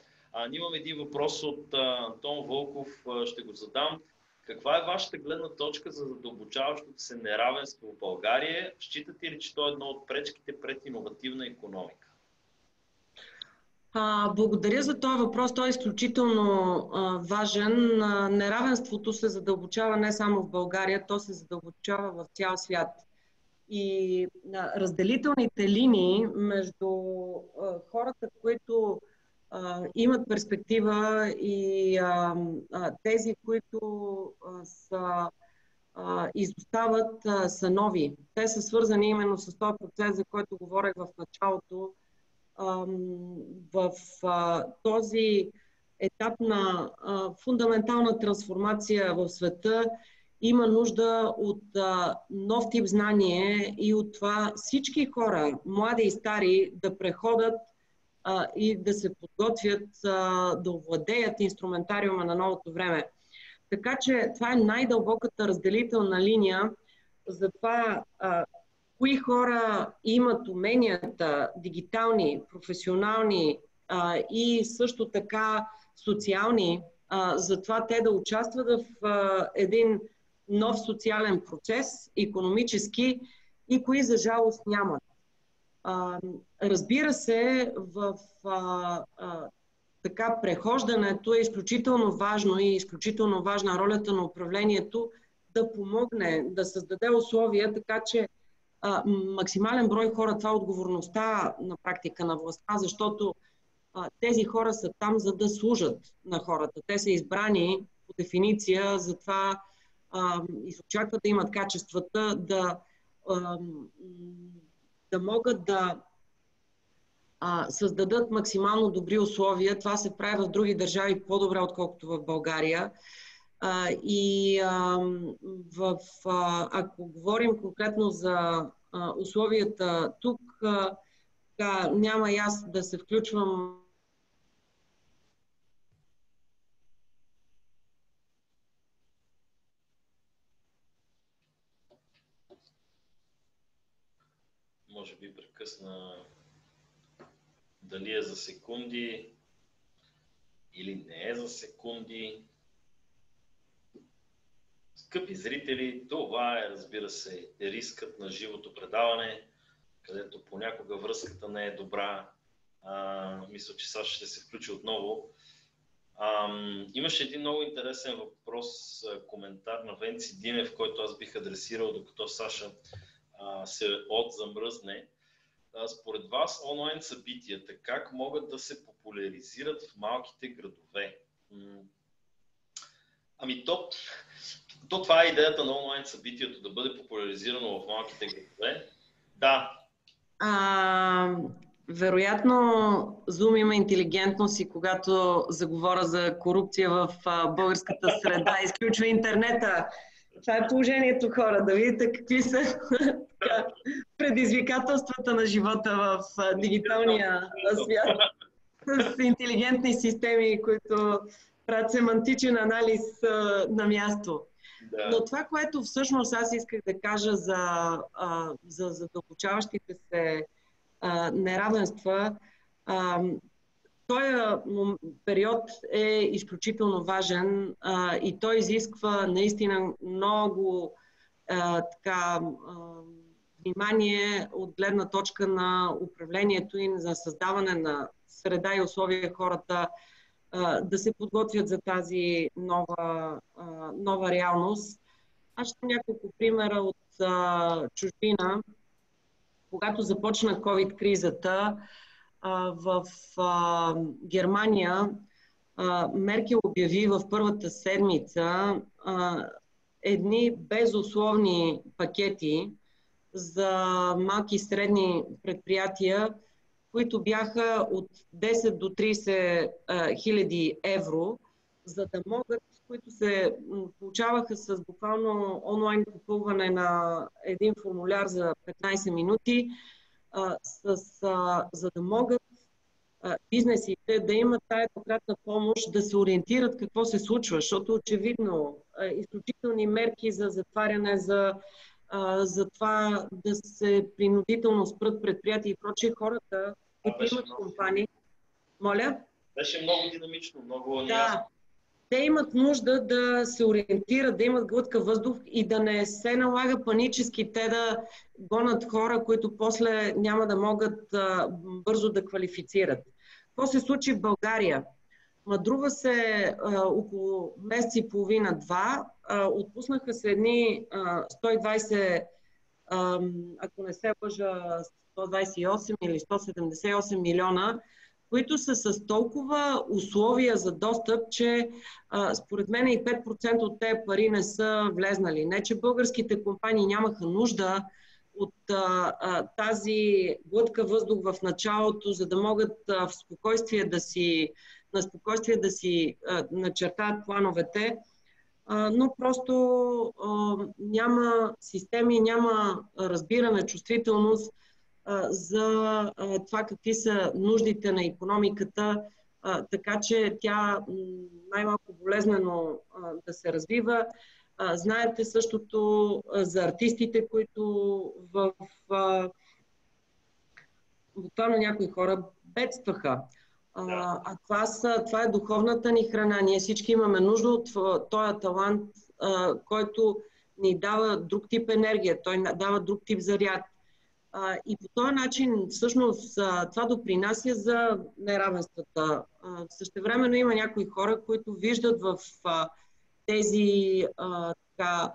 Ние имам един въпрос от Антон Вълков, ще го задам. Каква е вашата гледна точка за задълбочаващото се неравенство в България? Считате ли, че то е едно от пречките пред иновативна икономика? Благодаря за този въпрос. Той е изключително важен. Неравенството се задълбочава не само в България, то се задълбочава в цял свят. И разделителните линии между хората, които имат перспектива и тези, които изостават, са нови. Те са свързани именно с този процес, за който говорех в началото. В този етап на фундаментална трансформация в света има нужда от нов тип знание и от това всички хора, млади и стари, да преходят и да се подготвят да овладеят инструментариума на новото време. Така че това е най-дълбоката разделителна линия за това кои хора имат уменията дигитални, професионални и също така социални, за това те да участват в един нов социален процес, икономически, и кои за жалост нямат. Разбира се, в така прехождането е изключително важно и изключително важна ролята на управлението да помогне, да създаде условия, така че максимален брой хора, това е отговорността на практика на властта, защото тези хора са там, за да служат на хората. Те са избрани по дефиниция, затова и се очаква да имат качествата да могат да създадат максимално добри условия. Това се прави в други държави по-добре, отколкото в България. Ако говорим конкретно за условията тук, няма и аз да се включвам. Може би прекъсна дали е за секунди или не е за секунди. Скъпи зрители, това е, разбира се, рискът на живото предаване, където понякога връзката не е добра. Мисля, че Саша ще се включи отново. Имаше един много интересен въпрос, коментар на Венци Динев, който аз бих адресирал, докато Саша се отзамръзне. Според вас онлайн събитията как могат да се популяризират в малките градове? Това е идеята на онлайн събитието, да бъде популяризирано в малките градове. Да. Вероятно Zoom има интелигентност и когато заговоря за корупция в българската среда, изключва интернета. Това е положението, хора, да видите какви са предизвикателствата на живота в дигиталния свят с интелигентни системи, които правят семантичен анализ на място. Да. Но това, което всъщност аз исках да кажа за задълбочаващите се неравенства, този период е изключително важен и той изисква наистина много внимание от гледна точка на управлението и за създаване на среда и условия хората да се подготвят за тази нова реалност. Аз ще няколко примера от чужбина. Когато започна COVID-кризата, в Германия Меркел обяви в първата седмица едни безусловни пакети за малки и средни предприятия, които бяха от 10 до 30 хиляди евро, за да могат, които се получаваха с буквално онлайн попълване на един формуляр за 15 минути, за да могат бизнесите да имат тая конкретна помощ, да се ориентират какво се случва, защото очевидно изключителни мерки за затваряне, за това да се принудително спрат предприятия и прочие, хората, които имат компании. Моля? Беше много динамично, много неясно. Да. Те имат нужда да се ориентират, да имат глътка въздух и да не се налага панически те да гонят хора, които после няма да могат бързо да квалифицират. Какво се случи в България? Мадрува се около месец и половина-два. Отпуснаха се едни 120, ако не се лъжа, 128 или 178 милиона, които са с толкова условия за достъп, че според мен и 5% от тези пари не са влезнали. Не, че българските компании нямаха нужда от тази глътка въздух в началото, за да могат в спокойствие да си начертаят плановете, но просто няма системи, няма разбиране, чувствителност за това какви са нуждите на икономиката, така че тя най-малко болезнено да се развива. Знаете същото за артистите, които буквално някои хора бедстваха. Това е духовната ни храна. Ние всички имаме нужда от този талант, който ни дава друг тип енергия, той дава друг тип заряд. И по този начин всъщност това допринася за неравенствата. Същевременно има някои хора, които виждат в тези така,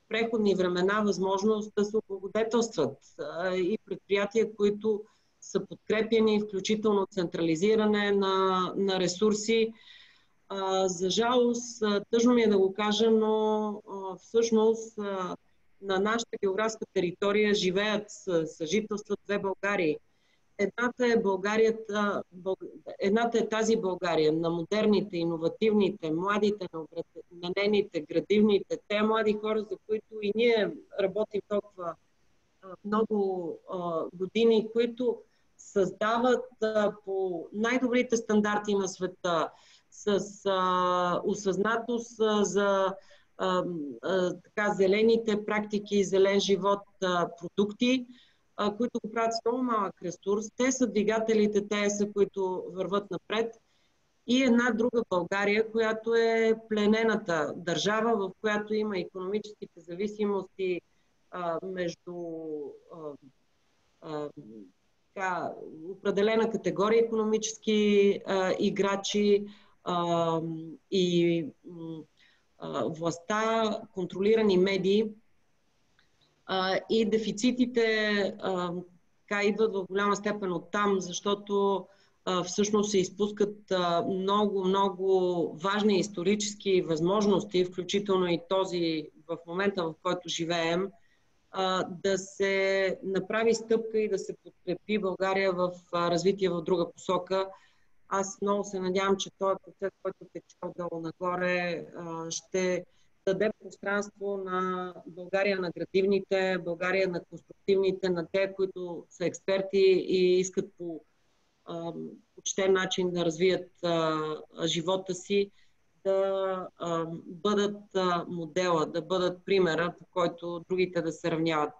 преходни времена възможност да се облагодетелстват и предприятия, които са подкрепени, включително централизиране на ресурси. За жалост, тъжно ми е да го кажа, но всъщност на нашата географска територия живеят, съжителстват две Българии. Едната е тази България на модерните, иновативните, младите, нанените, градивните, те млади хора, за които и ние работим толкова много години, които създават по най-добрите стандарти на света, с осъзнатост за така, зелените практики, зелен живот, продукти, които го правят с много малък ресурс. Те са двигателите, те са, които върват напред. И една друга България, която е пленената държава, в която има икономическите зависимости между определена категория икономически играчи и властта, контролирани медии. И дефицитите идват в голяма степен от там, защото всъщност се изпускат много важни исторически възможности, включително и този в момента, в който живеем, да се направи стъпка и да се подкрепи България в развитие в друга посока. Аз много се надявам, че този процес, който тече отдолу нагоре, ще даде пространство на България на градивните, България на конструктивните, на те, които са експерти и искат по почтен начин да развият живота си, да бъдат модела, да бъдат примера, по който другите да се равняват.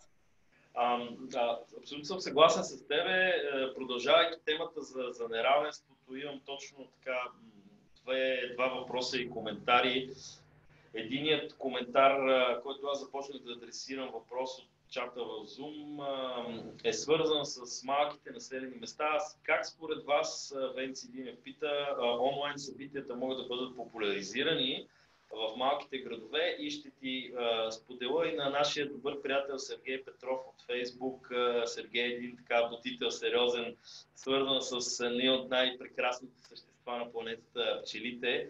Абсолютно съм съгласен с тебе. Продължавайки темата за неравенството, имам точно така два въпроса и коментари. Единият коментар, който аз започнах да адресирам въпрос от чата в Zoom, е свързан с малките населени места. Как според вас, Венци Динев пита, онлайн събитията могат да бъдат популяризирани в малките градове, и ще ти споделя и на нашия добър приятел Сергей Петров от Фейсбук. Сергей е един така будител, сериозен, свързан с един от най-прекрасните същества на планетата, пчелите.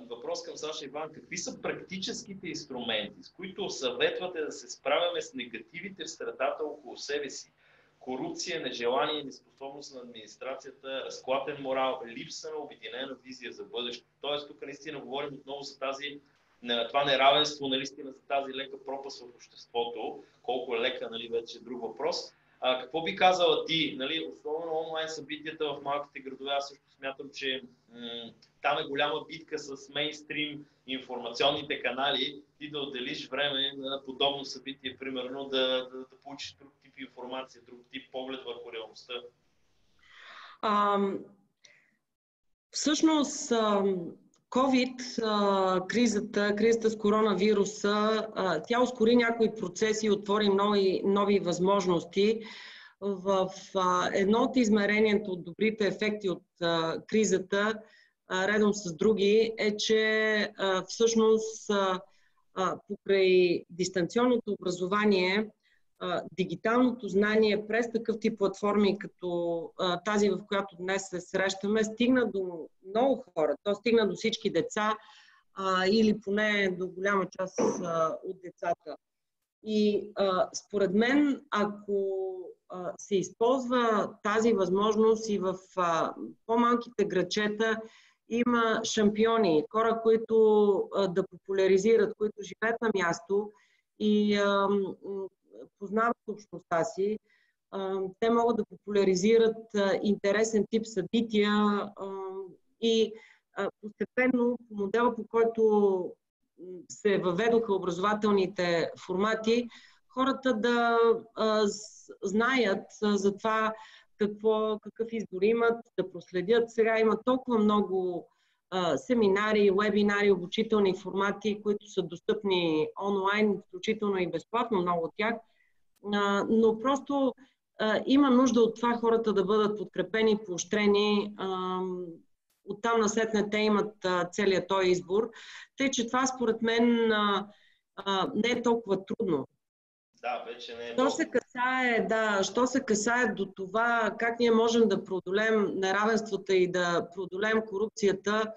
Въпрос към Саша Иван: какви са практическите инструменти, с които съветвате да се справяме с негативите в средата около себе си? Корупция, нежелание, неспособност на администрацията, разклатен морал, липса на обединена визия за бъдещето. Тоест, тук наистина говорим отново за това неравенство, наистина за тази лека пропаст в обществото. Колко е лека, вече е друг въпрос. Какво би казала ти? Особено онлайн събитията в малките градове, аз също смятам, че там е голяма битка с мейнстрим информационните канали. Ти да отделиш време на подобно събитие, примерно да получиш друг тип информация, друг тип поглед върху реалността. Всъщност, COVID, кризата с коронавируса, тя ускори някои процеси и отвори нови възможности. В едно от измерението от добрите ефекти от кризата, редом с други, е, че всъщност покрай дистанционното образование, дигиталното знание през такъв тип платформи, като тази, в която днес се срещаме, стигна до много хора. То стигна до всички деца или поне до голяма част от децата. И според мен, ако се използва тази възможност и в по-малките градчета, има шампиони, хора, които да популяризират, които живеят на място и познават общността си. Те могат да популяризират интересен тип събития и постепенно модела, по който се въведоха образователните формати, хората да знаят за това какъв избор имат, да проследят. Сега има толкова много семинари, вебинари, обучителни формати, които са достъпни онлайн, включително и безплатно, много от тях, но просто има нужда от това хората да бъдат подкрепени, поощрени. Оттам насетне те имат целият този избор. Тъй, че това според мен не е толкова трудно. Да, вече не е Що се касае до това как ние можем да преодолеем неравенствата и да преодолеем корупцията,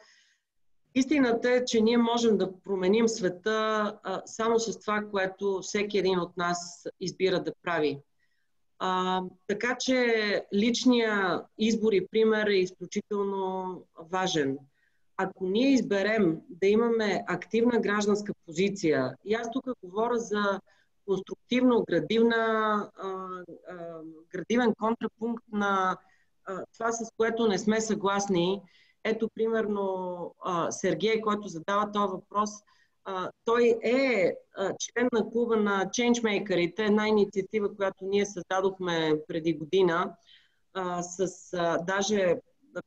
истината е, че ние можем да променим света само с това, което всеки един от нас избира да прави. Така че личният избор и пример е изключително важен. Ако ние изберем да имаме активна гражданска позиция, и аз тук говоря за конструктивно, градивен контрапункт на това, с което не сме съгласни. Ето, примерно, Сергей, който задава този въпрос, той е член на клуба на Changemaker-ите, една инициатива, която ние създадохме преди година. Даже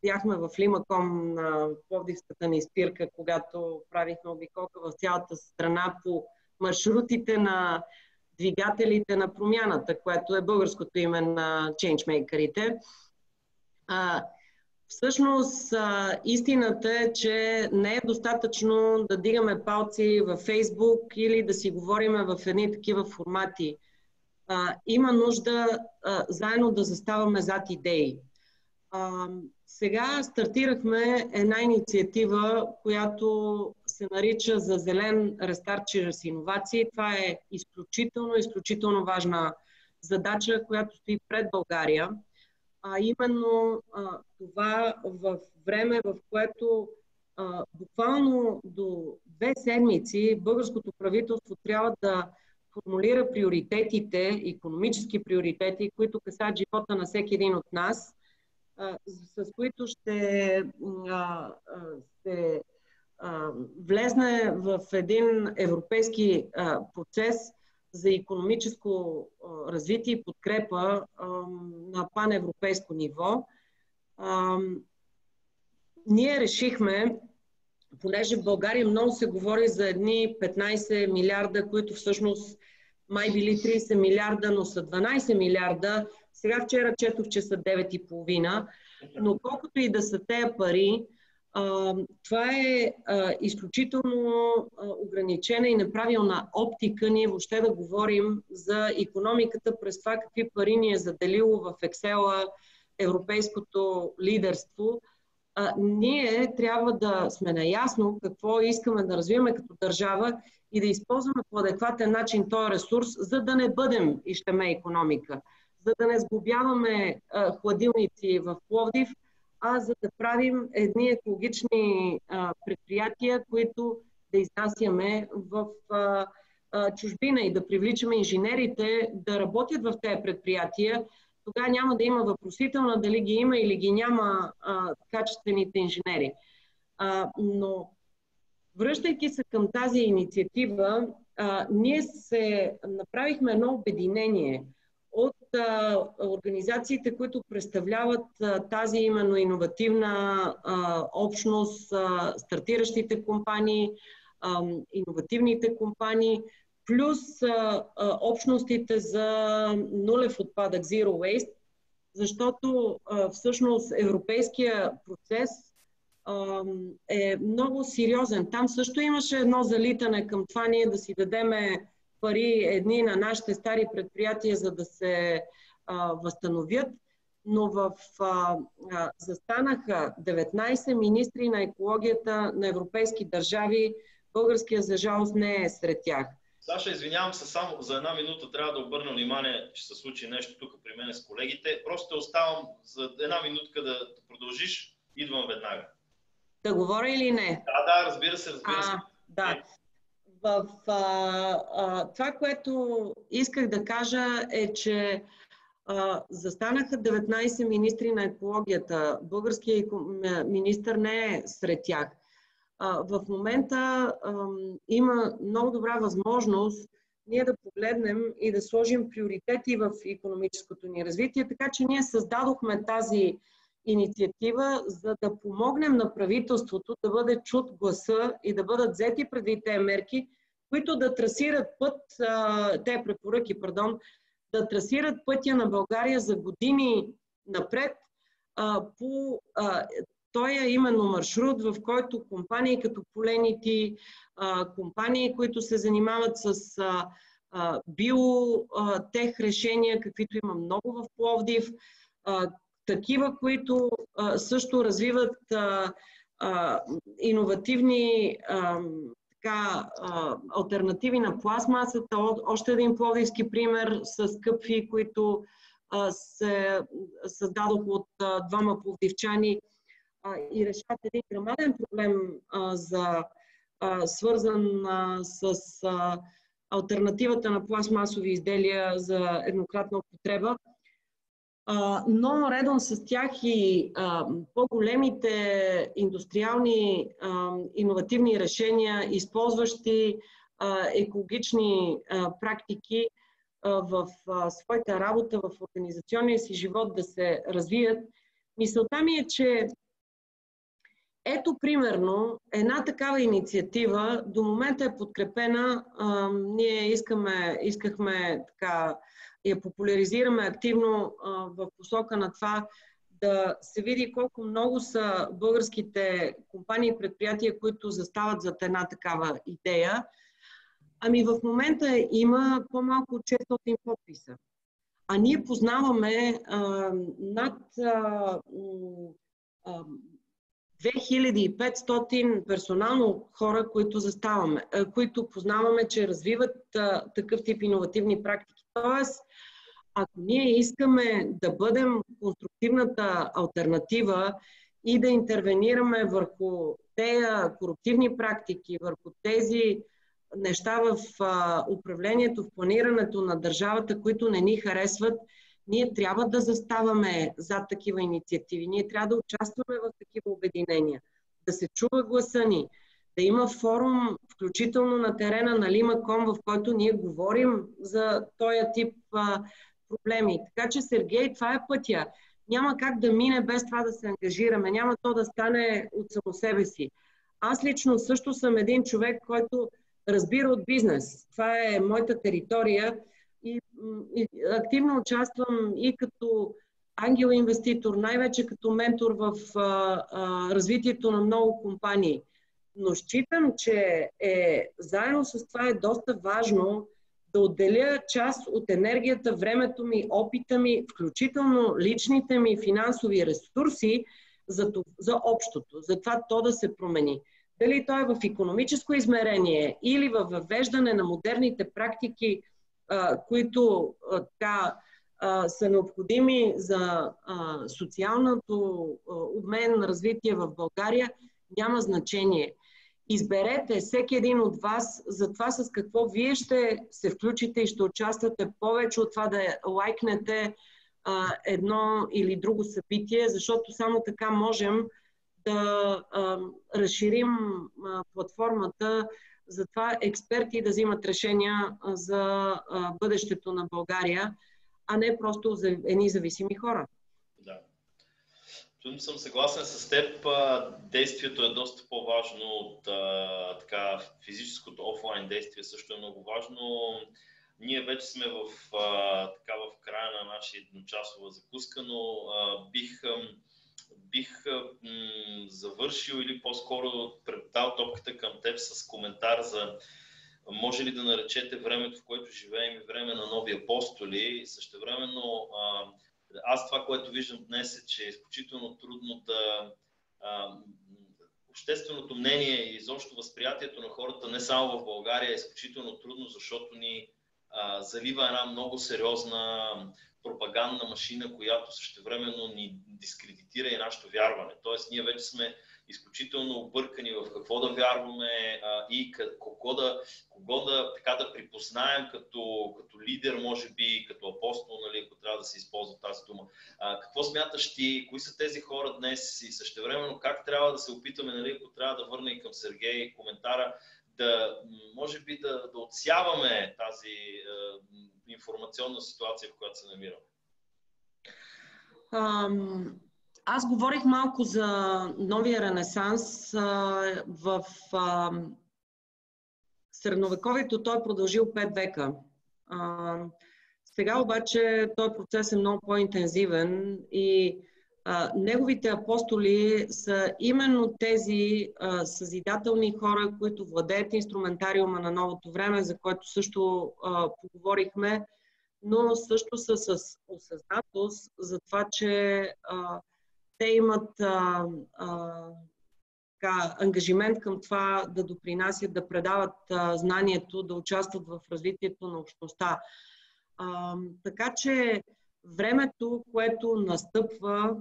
бяхме в Лимаком на Пловдивската ни спирка, когато правихме обиколка в цялата страна по маршрутите на двигателите на промяната, което е българското име на Changemaker-ите. Всъщност, истината е, че не е достатъчно да дигаме палци във Фейсбук или да си говориме в едни такива формати. Има нужда заедно да заставаме зад идеи. Сега стартирахме една инициатива, която се нарича за зелен рестарт чрез иновации. Това е изключително важна задача, която стои пред България. Именно това в време, в което буквално до 2 седмици българското правителство трябва да формулира приоритетите, икономически приоритети, които касаят живота на всеки един от нас, с които ще влезне в един европейски процес за икономическо развитие и подкрепа на паневропейско ниво. Ние решихме, понеже в България много се говори за едни 15 милиарда, които всъщност май били 30 милиарда, но са 12 милиарда. Сега вчера четох, че са 9,5, но колкото и да са тези пари, това е изключително ограничена и неправилна оптика ние въобще да говорим за икономиката през това какви пари ни е заделило в Excel европейското лидерство. Ние трябва да сме наясно какво искаме да развиваме като държава и да използваме по адекватен начин този ресурс, за да не бъдем изщеме икономика, за да не сглобяваме хладилници в Пловдив, а за да правим едни екологични предприятия, които да изнасяме в чужбина и да привличаме инженерите да работят в тези предприятия. Тогава няма да има въпросителна дали ги има или ги няма качествените инженери. Но връщайки се към тази инициатива, ние направихме едно обединение от организациите, които представляват тази именно иновативна общност, стартиращите компании, иновативните компании, плюс общностите за нулев отпадък, Zero Waste, защото всъщност европейския процес е много сериозен. Там също имаше едно залитане към това ние да си дадеме пари едни на нашите стари предприятия, за да се възстановят, но застанаха 19 министри на екологията на европейски държави. Българския, за жалост, не е сред тях. Саша, извинявам се, само за една минута трябва да обърна внимание, че се случи нещо тук при мен с колегите. Просто оставам за една минутка да продължиш. Идвам веднага. Да говоря или не? Да, разбира се. Да. Това, което исках да кажа е, че застанаха 19 министри на екологията. Българският министър не е сред тях. В момента има много добра възможност ние да погледнем и да сложим приоритети в икономическото ни развитие, така че ние създадохме тази инициатива, за да помогнем на правителството да бъде чут гласа и да бъдат взети преди тези мерки, които да трасират път, тези препоръки, да трасират пътя на България за години напред по този именно маршрут, в който компании като Поленити, компании, които се занимават с биотех решения, каквито има много в Пловдив, такива, които също развиват иновативни алтернативи на пластмасата. Още един пловдивски пример с къпфи, които се създадоха от двама пловдивчани и решават един грамаден проблем, свързан с алтернативата на пластмасови изделия за еднократна употреба. Но редом с тях и по-големите индустриални иновативни решения, използващи екологични практики в своята работа, в организационния си живот да се развият. Мисълта ми е, че ето, примерно, една такава инициатива до момента е подкрепена. Ние искахме така я популяризираме активно в посока на това да се види колко много са българските компании и предприятия, които застават зад една такава идея. Ами в момента има по-малко от 600 подписа. А ние познаваме над 2500 персонално хора, които познаваме, че развиват такъв тип иновативни практики. Тоест, ако ние искаме да бъдем конструктивната алтернатива и да интервенираме върху тези корупционни практики, върху тези неща в управлението, в планирането на държавата, които не ни харесват, ние трябва да заставаме зад такива инициативи. Ние трябва да участваме в такива обединения, да се чува гласа ни, да има форум, включително на терена на Лимаком, в който ние говорим за този тип проблеми. Така че, Сергей, това е пътя. Няма как да мине без това да се ангажираме. Няма то да стане от само себе си. Аз лично също съм един човек, който разбира от бизнес. Това е моята територия и активно участвам и като ангел-инвеститор, най-вече като ментор в развитието на много компании. Но считам, че заедно с това е доста важно да отделя част от енергията, времето ми, опита ми, включително личните ми финансови ресурси за общото, за това то да се промени. Дали то е в икономическо измерение или във въвеждане на модерните практики, които са необходими за социалното обмен, развитие в България, няма значение. Изберете всеки един от вас за това с какво вие ще се включите и ще участвате повече от това да лайкнете едно или друго събитие, защото само така можем да разширим платформата за това експерти да взимат решения за бъдещето на България, а не просто за едни зависими хора. Да. Тут съм съгласен с теб. Действието е доста по-важно от физическото. Офлайн действие също е много важно. Ние вече сме в края на нашата едночасова закуска, но бих завършил или по-скоро предал топката към теб с коментар за може ли да наречете времето, в което живеем, и време на нови апостоли. Същевременно аз това, което виждам днес е, че е изключително трудно общественото мнение и изобщо възприятието на хората не само в България е изключително трудно, защото ни залива една много сериозна пропагандна машина, която същевременно ни дискредитира и нашето вярване. Тоест, ние вече сме изключително объркани в какво да вярваме и кого да припознаем като лидер, може би, като апостол, нали, ако трябва да се използва тази дума. Какво смяташ ти? Кои са тези хора днес и същевременно как трябва да се опитаме, нали, ако трябва да върна и към Сергей коментара, може би да отсяваме тази информационна ситуация, в която се намираме? Аз говорих малко за новия ренесанс. В средновековието той е продължил 5 века. Сега обаче този процес е много по-интензивен и неговите апостоли са именно тези съзидателни хора, които владеят инструментариума на новото време, за което също поговорихме, но също са с осъзнатост за това, че те имат ангажимент към това да допринасят, да предават знанието, да участват в развитието на общността. Така че времето, което настъпва,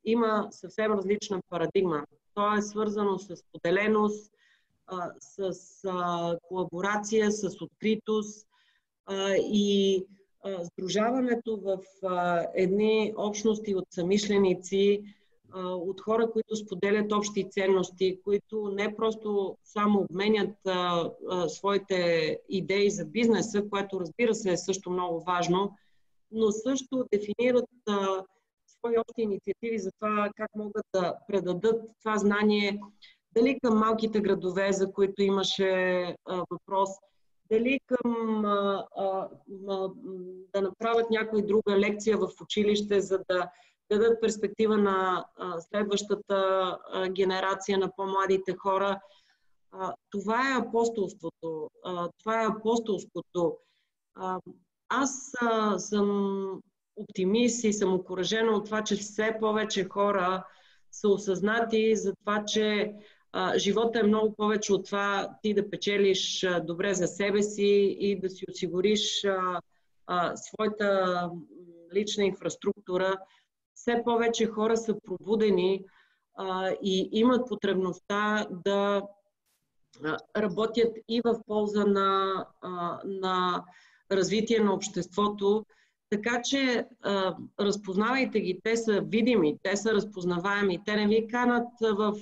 има съвсем различна парадигма. То е свързано с поделеност, с колаборация, с откритост и сдружаването в едни общности от съмишленици, от хора, които споделят общи ценности, които не просто само обменят своите идеи за бизнеса, което разбира се е също много важно, но също дефинират свои общи инициативи за това как могат да предадат това знание дали към малките градове, за които имаше въпрос, дали към да направят някоя друга лекция в училище, за да дадат перспектива на следващата генерация на по-младите хора. Това е апостолството. Това е апостолското. Аз съм оптимист и съм окуражена от това, че все повече хора са осъзнати за това, че живота е много повече от това ти да печелиш добре за себе си и да си осигуриш своята лична инфраструктура. Все повече хора са пробудени и имат потребността да работят и в полза на развитие на обществото. Така че разпознавайте ги, те са видими, те са разпознаваеми, те не ви канат в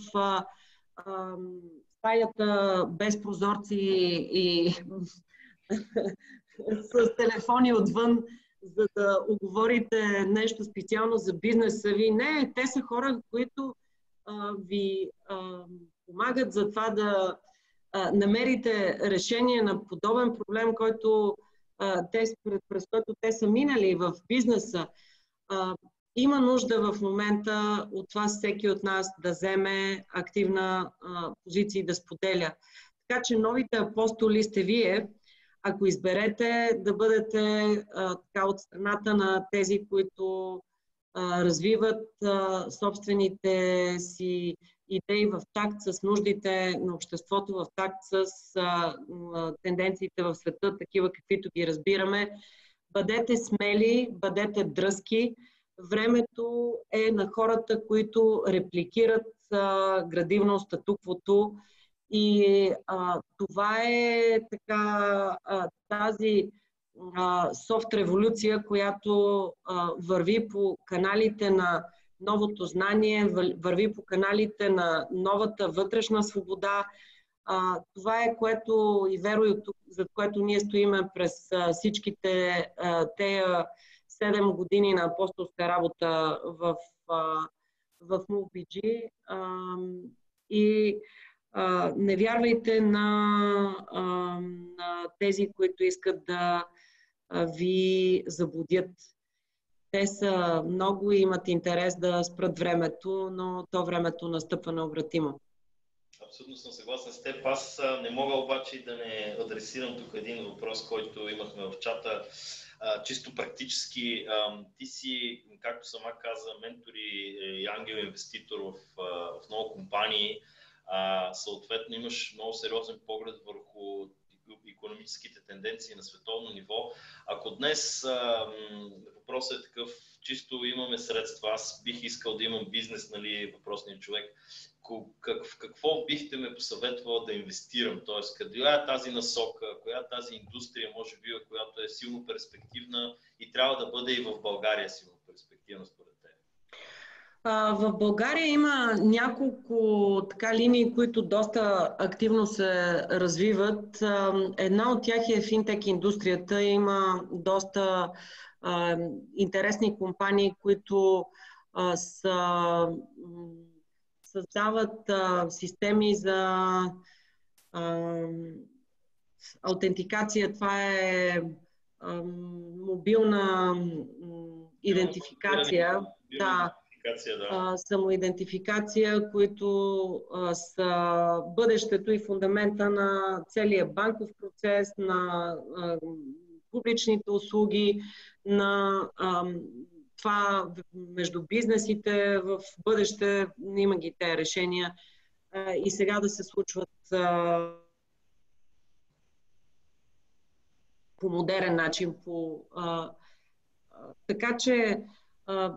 стаята без прозорци и с телефони отвън, за да оговорите нещо специално за бизнеса ви. Не, те са хора, които ви помагат за това да намерите решение на подобен проблем, който през който те са минали в бизнеса. Има нужда в момента от това всеки от нас да вземе активна позиция и да споделя. Така че новите апостоли сте вие, ако изберете да бъдете така от страната на тези, които развиват собствените си идеи в такт с нуждите на обществото, в такт с тенденциите в света, такива каквито ги разбираме. Бъдете смели, бъдете дръзки. Времето е на хората, които репликират градивно статуквото. И това е така тази софт революция, която върви по каналите на новото знание, върви по каналите на новата вътрешна свобода. Това е което и Веро, за което ние стоиме през всичките тея 7 години на апостолска работа в MoveBG. И не вярвайте на тези, които искат да ви заблудят. Те са много и имат интерес да спрат времето, но то времето настъпва необратимо. Абсолютно съм съгласен с теб. Аз не мога обаче да не адресирам тук един въпрос, който имахме в чата. Чисто практически, ти си, както сама каза, ментор и ангел инвеститор в много компании. Съответно имаш много сериозен поглед върху икономическите тенденции на световно ниво. Ако днес въпросът е такъв, чисто имаме средства, аз бих искал да имам бизнес, нали, въпросният човек, в какво бихте ме посъветвала да инвестирам? Тоест, къде е тази насока, коя е тази индустрия, може би, която е силно перспективна и трябва да бъде и в България силно перспективна според теб? В България има няколко така линии, които доста активно се развиват. Една от тях е финтек индустрията. Има доста интересни компании, които създават системи за аутентикация. Това е мобилна идентификация, самоидентификация, които са бъдещето и фундамента на целия банков процес, на публичните услуги, на това между бизнесите в бъдеще има ги те решения и сега да се случват по модерен начин. Така че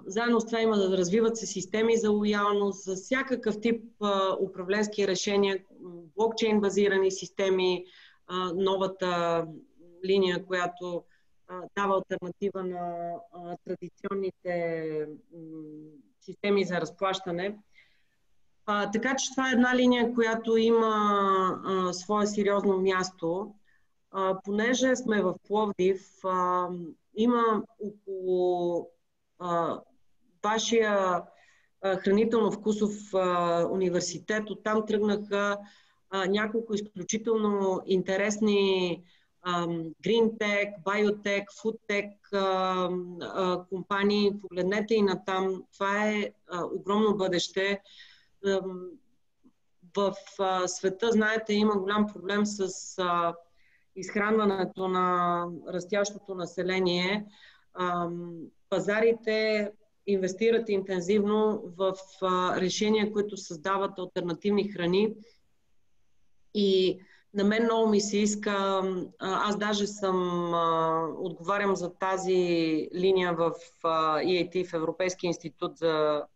заедно с това има да развиват се системи за лоялност, за всякакъв тип управленски решения, блокчейн базирани системи, новата линия, която дава алтернатива на традиционните системи за разплащане. Така че това е една линия, която има свое сериозно място. Понеже сме в Пловдив, има около вашия хранително-вкусов университет. Оттам тръгнаха няколко изключително интересни Green Tech, Biotech, Food Tech компании. Погледнете и натам. Това е огромно бъдеще. В света, знаете, има голям проблем с изхранването на растящото население. Пазарите инвестират интензивно в решения, които създават алтернативни храни. И на мен много ми се иска, аз даже отговарям за тази линия в EIT, в Европейския институт за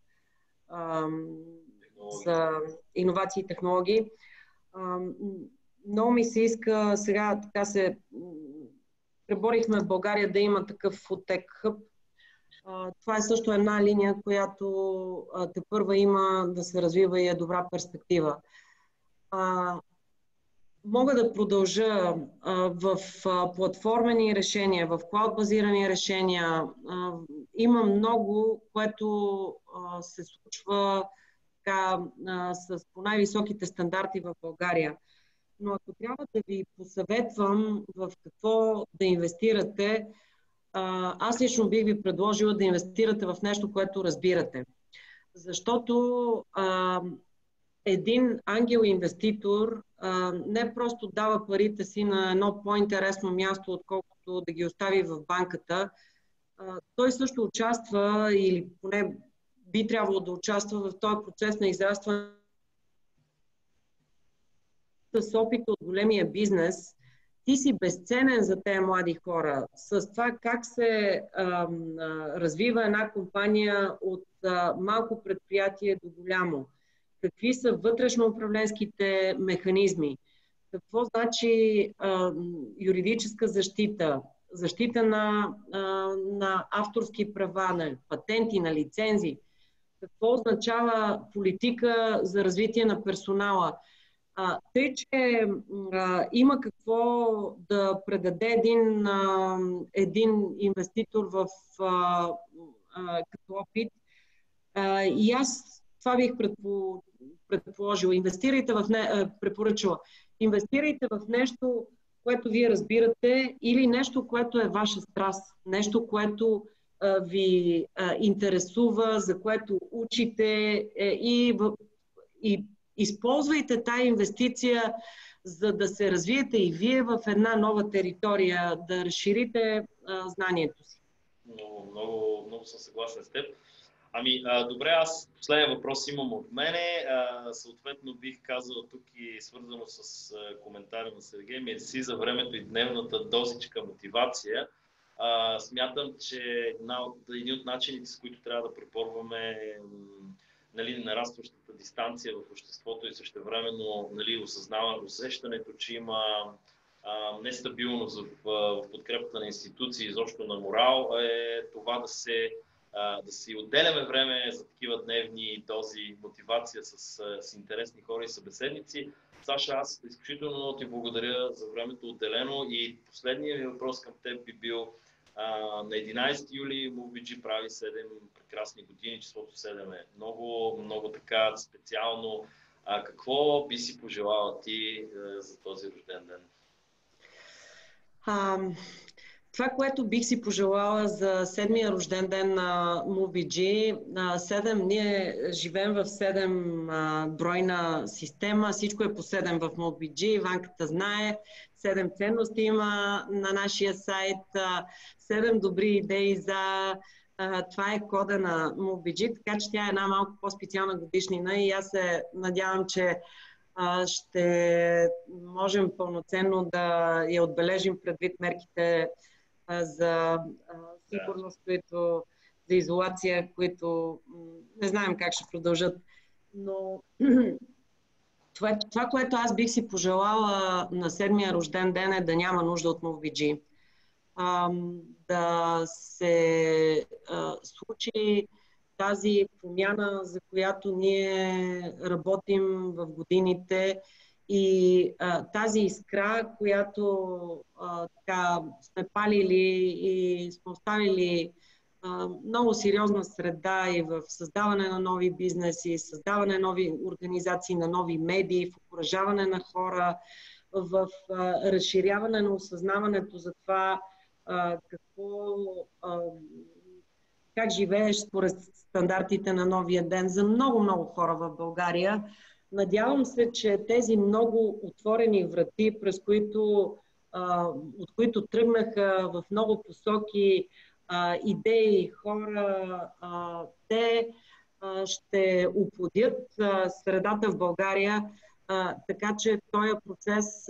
иновации и технологии. Много ми се иска, сега така се преборихме в България да има такъв фудтек хъб. Това е също една линия, която тепърва има да се развива и е добра перспектива. Мога да продължа в платформени решения, в клауд-базирани решения. Има много, което се случва така, с по най-високите стандарти в България. Но ако трябва да ви посъветвам в какво да инвестирате, аз лично бих ви предложила да инвестирате в нещо, което разбирате. Защото един ангел-инвеститор не просто дава парите си на едно по-интересно място, отколкото да ги остави в банката. Той също участва, или поне би трябвало да участва в този процес на израстване с опит от големия бизнес. Ти си безценен за тези млади хора. С това как се развива една компания от малко предприятие до голямо. Какви са вътрешно-управленските механизми? Какво значи юридическа защита? Защита на авторски права, на патенти, на лицензи? Какво означава политика за развитие на персонала? Тъй, че има какво да предаде един инвеститор като опит. И аз това бих предположила. Препоръчала. Инвестирайте в нещо, което вие разбирате, или нещо, което е ваша страст. Нещо, което ви интересува, за което учите и използвайте тая инвестиция, за да се развиете и вие в една нова територия, да разширите знанието си. Много съм съгласен с теб. Добре, аз последния въпрос имам от мене. Съответно бих казал тук и свързано с коментари на Сергей, мерси за времето и дневната дозичка мотивация. Смятам, че един от начините, с които трябва да препорваме нарастващата дистанция в обществото и същевременно усещането, че има нестабилност в подкрепата на институции, изобщо на морал, е това да си отделяме време за такива дневни дози мотивация с интересни хора и събеседници. Саша, аз изключително много ти благодаря за времето отделено и последният ми въпрос към теб би бил: на 11 юли MoveBG прави 7 прекрасни години, числото 7 е много така специално. Какво би си пожелала ти за този рожден ден? Това, което бих си пожелала за 7-я рожден ден на MoveBG, ние живеем в 7 бройна система, всичко е по 7 в MoveBG, Ванката знае, 7 ценности има на нашия сайт, 7 добри идеи за... Това е кода на MoveBG, така че тя е една малко по-специална годишнина и аз се надявам, че ще можем пълноценно да я отбележим предвид мерките за сигурност, за изолация, които не знаем как ще продължат. Но това, което аз бих си пожелала на 7-я рожден ден, е да няма нужда от MoveBG. Да се случи тази промяна, за която ние работим в годините, и тази искра, която така сме палили и сме оставили много сериозна среда и в създаване на нови бизнеси, създаване на нови организации, на нови медии, в окуражаване на хора, в разширяване на осъзнаването за това как живееш според стандартите на новия ден за много хора в България. Надявам се, че тези много отворени врати, от които тръгнаха в много посоки идеи, хора, те ще оплодят средата в България, така че този процес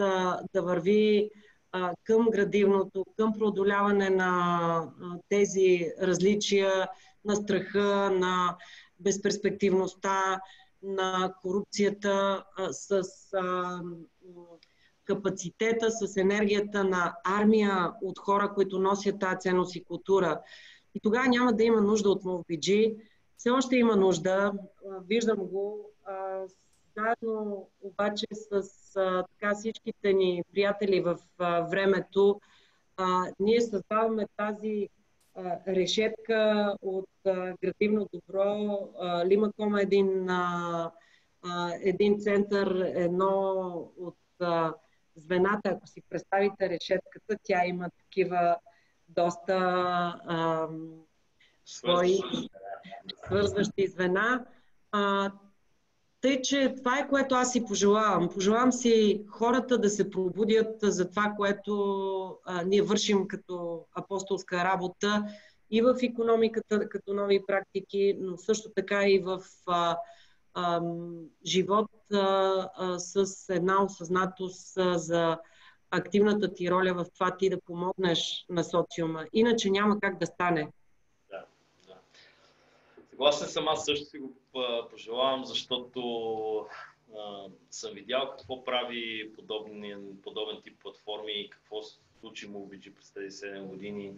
да върви към градивното, към преодоляване на тези различия, на страха, на безперспективността, на корупцията, с капацитета, с енергията на армия от хора, които носят тази ценност и култура. И тогава няма да има нужда от MoveBG. Все още има нужда, виждам го, заедно обаче с така всичките ни приятели в времето, ние създаваме тази решетка от градивно добро. Лимаком е един център, едно от звената. Ако си представите решетката, тя има такива доста свои свързващи звена. Тъй, че това е, което аз си пожелавам. Пожелавам си хората да се пробудят за това, което ние вършим като апостолска работа и в икономиката като нови практики, но също така и в живот с една осъзнатост за активната ти роля в това ти да помогнеш на социума. Иначе няма как да стане. Да. Съгласен съм, аз също си го пожелавам, защото съм видял какво прави подобен тип платформи и какво се случи MoveBG през тези 7 години.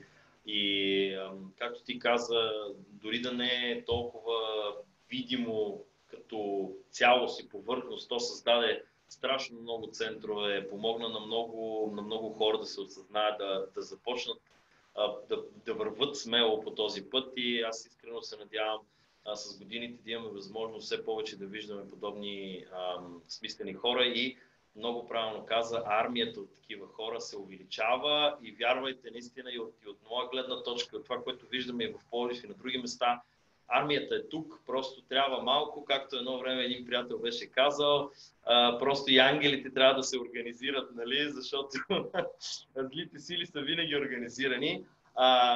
И както ти каза, дори да не е толкова видимо като цялост и повърхност, то създаде страшно много центрове, помогна на много хора да се осъзнаят, да започнат да върват смело по този път, и аз искрено се надявам с годините да имаме възможност все повече да виждаме подобни смислени хора, и много правилно каза, армията от такива хора се увеличава, и вярвайте наистина и от моя гледна точка, от това, което виждаме и в Пловдив и на други места, армията е тук, просто трябва малко, както едно време един приятел беше казал, просто и ангелите трябва да се организират, нали, защото злите сили са винаги организирани.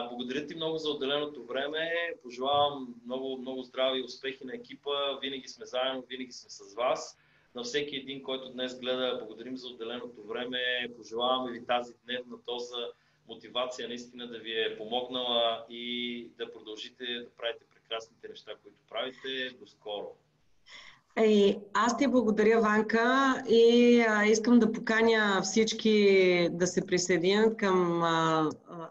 Благодаря ти много за отделеното време, пожелавам много здрави успехи на екипа, винаги сме заедно, винаги сме с вас. На всеки един, който днес гледа, благодарим за отделеното време, пожелаваме ви тази дневна доза мотивация наистина да ви е помогнала и да продължите да правите прекрасните неща, които правите. До скоро! Аз ти благодаря, Ванка, и искам да поканя всички да се присъединят към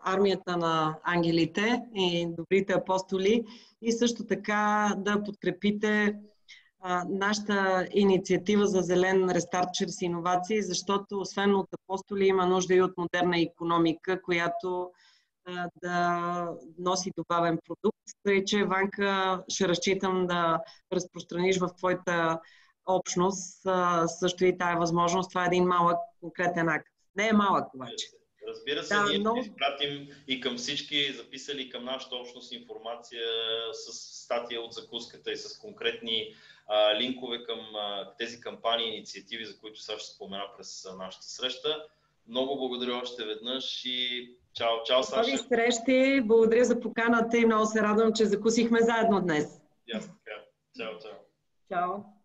армията на ангелите и добрите апостоли, и също така да подкрепите нашата инициатива за зелен рестарт чрез иновации, защото освен от апостоли има нужда и от модерна икономика, която да носи добавен продукт. Тъй, че, Ванка, ще разчитам да разпространиш в твоята общност също и тая възможност. Това е един малък конкретен акт. Не е малък обаче. Разбира се, Да, ние но... ще изпратим и към всички записали към нашата общност информация с статия от закуската и с конкретни линкове към тези кампании и инициативи, за които сега ще спомена през нашата среща. Много благодаря още веднъж и чао, чао, Саша. Нови срещи, благодаря за поканата и много се радвам, че закусихме заедно днес. Ясно така. Чао, чао. Чао.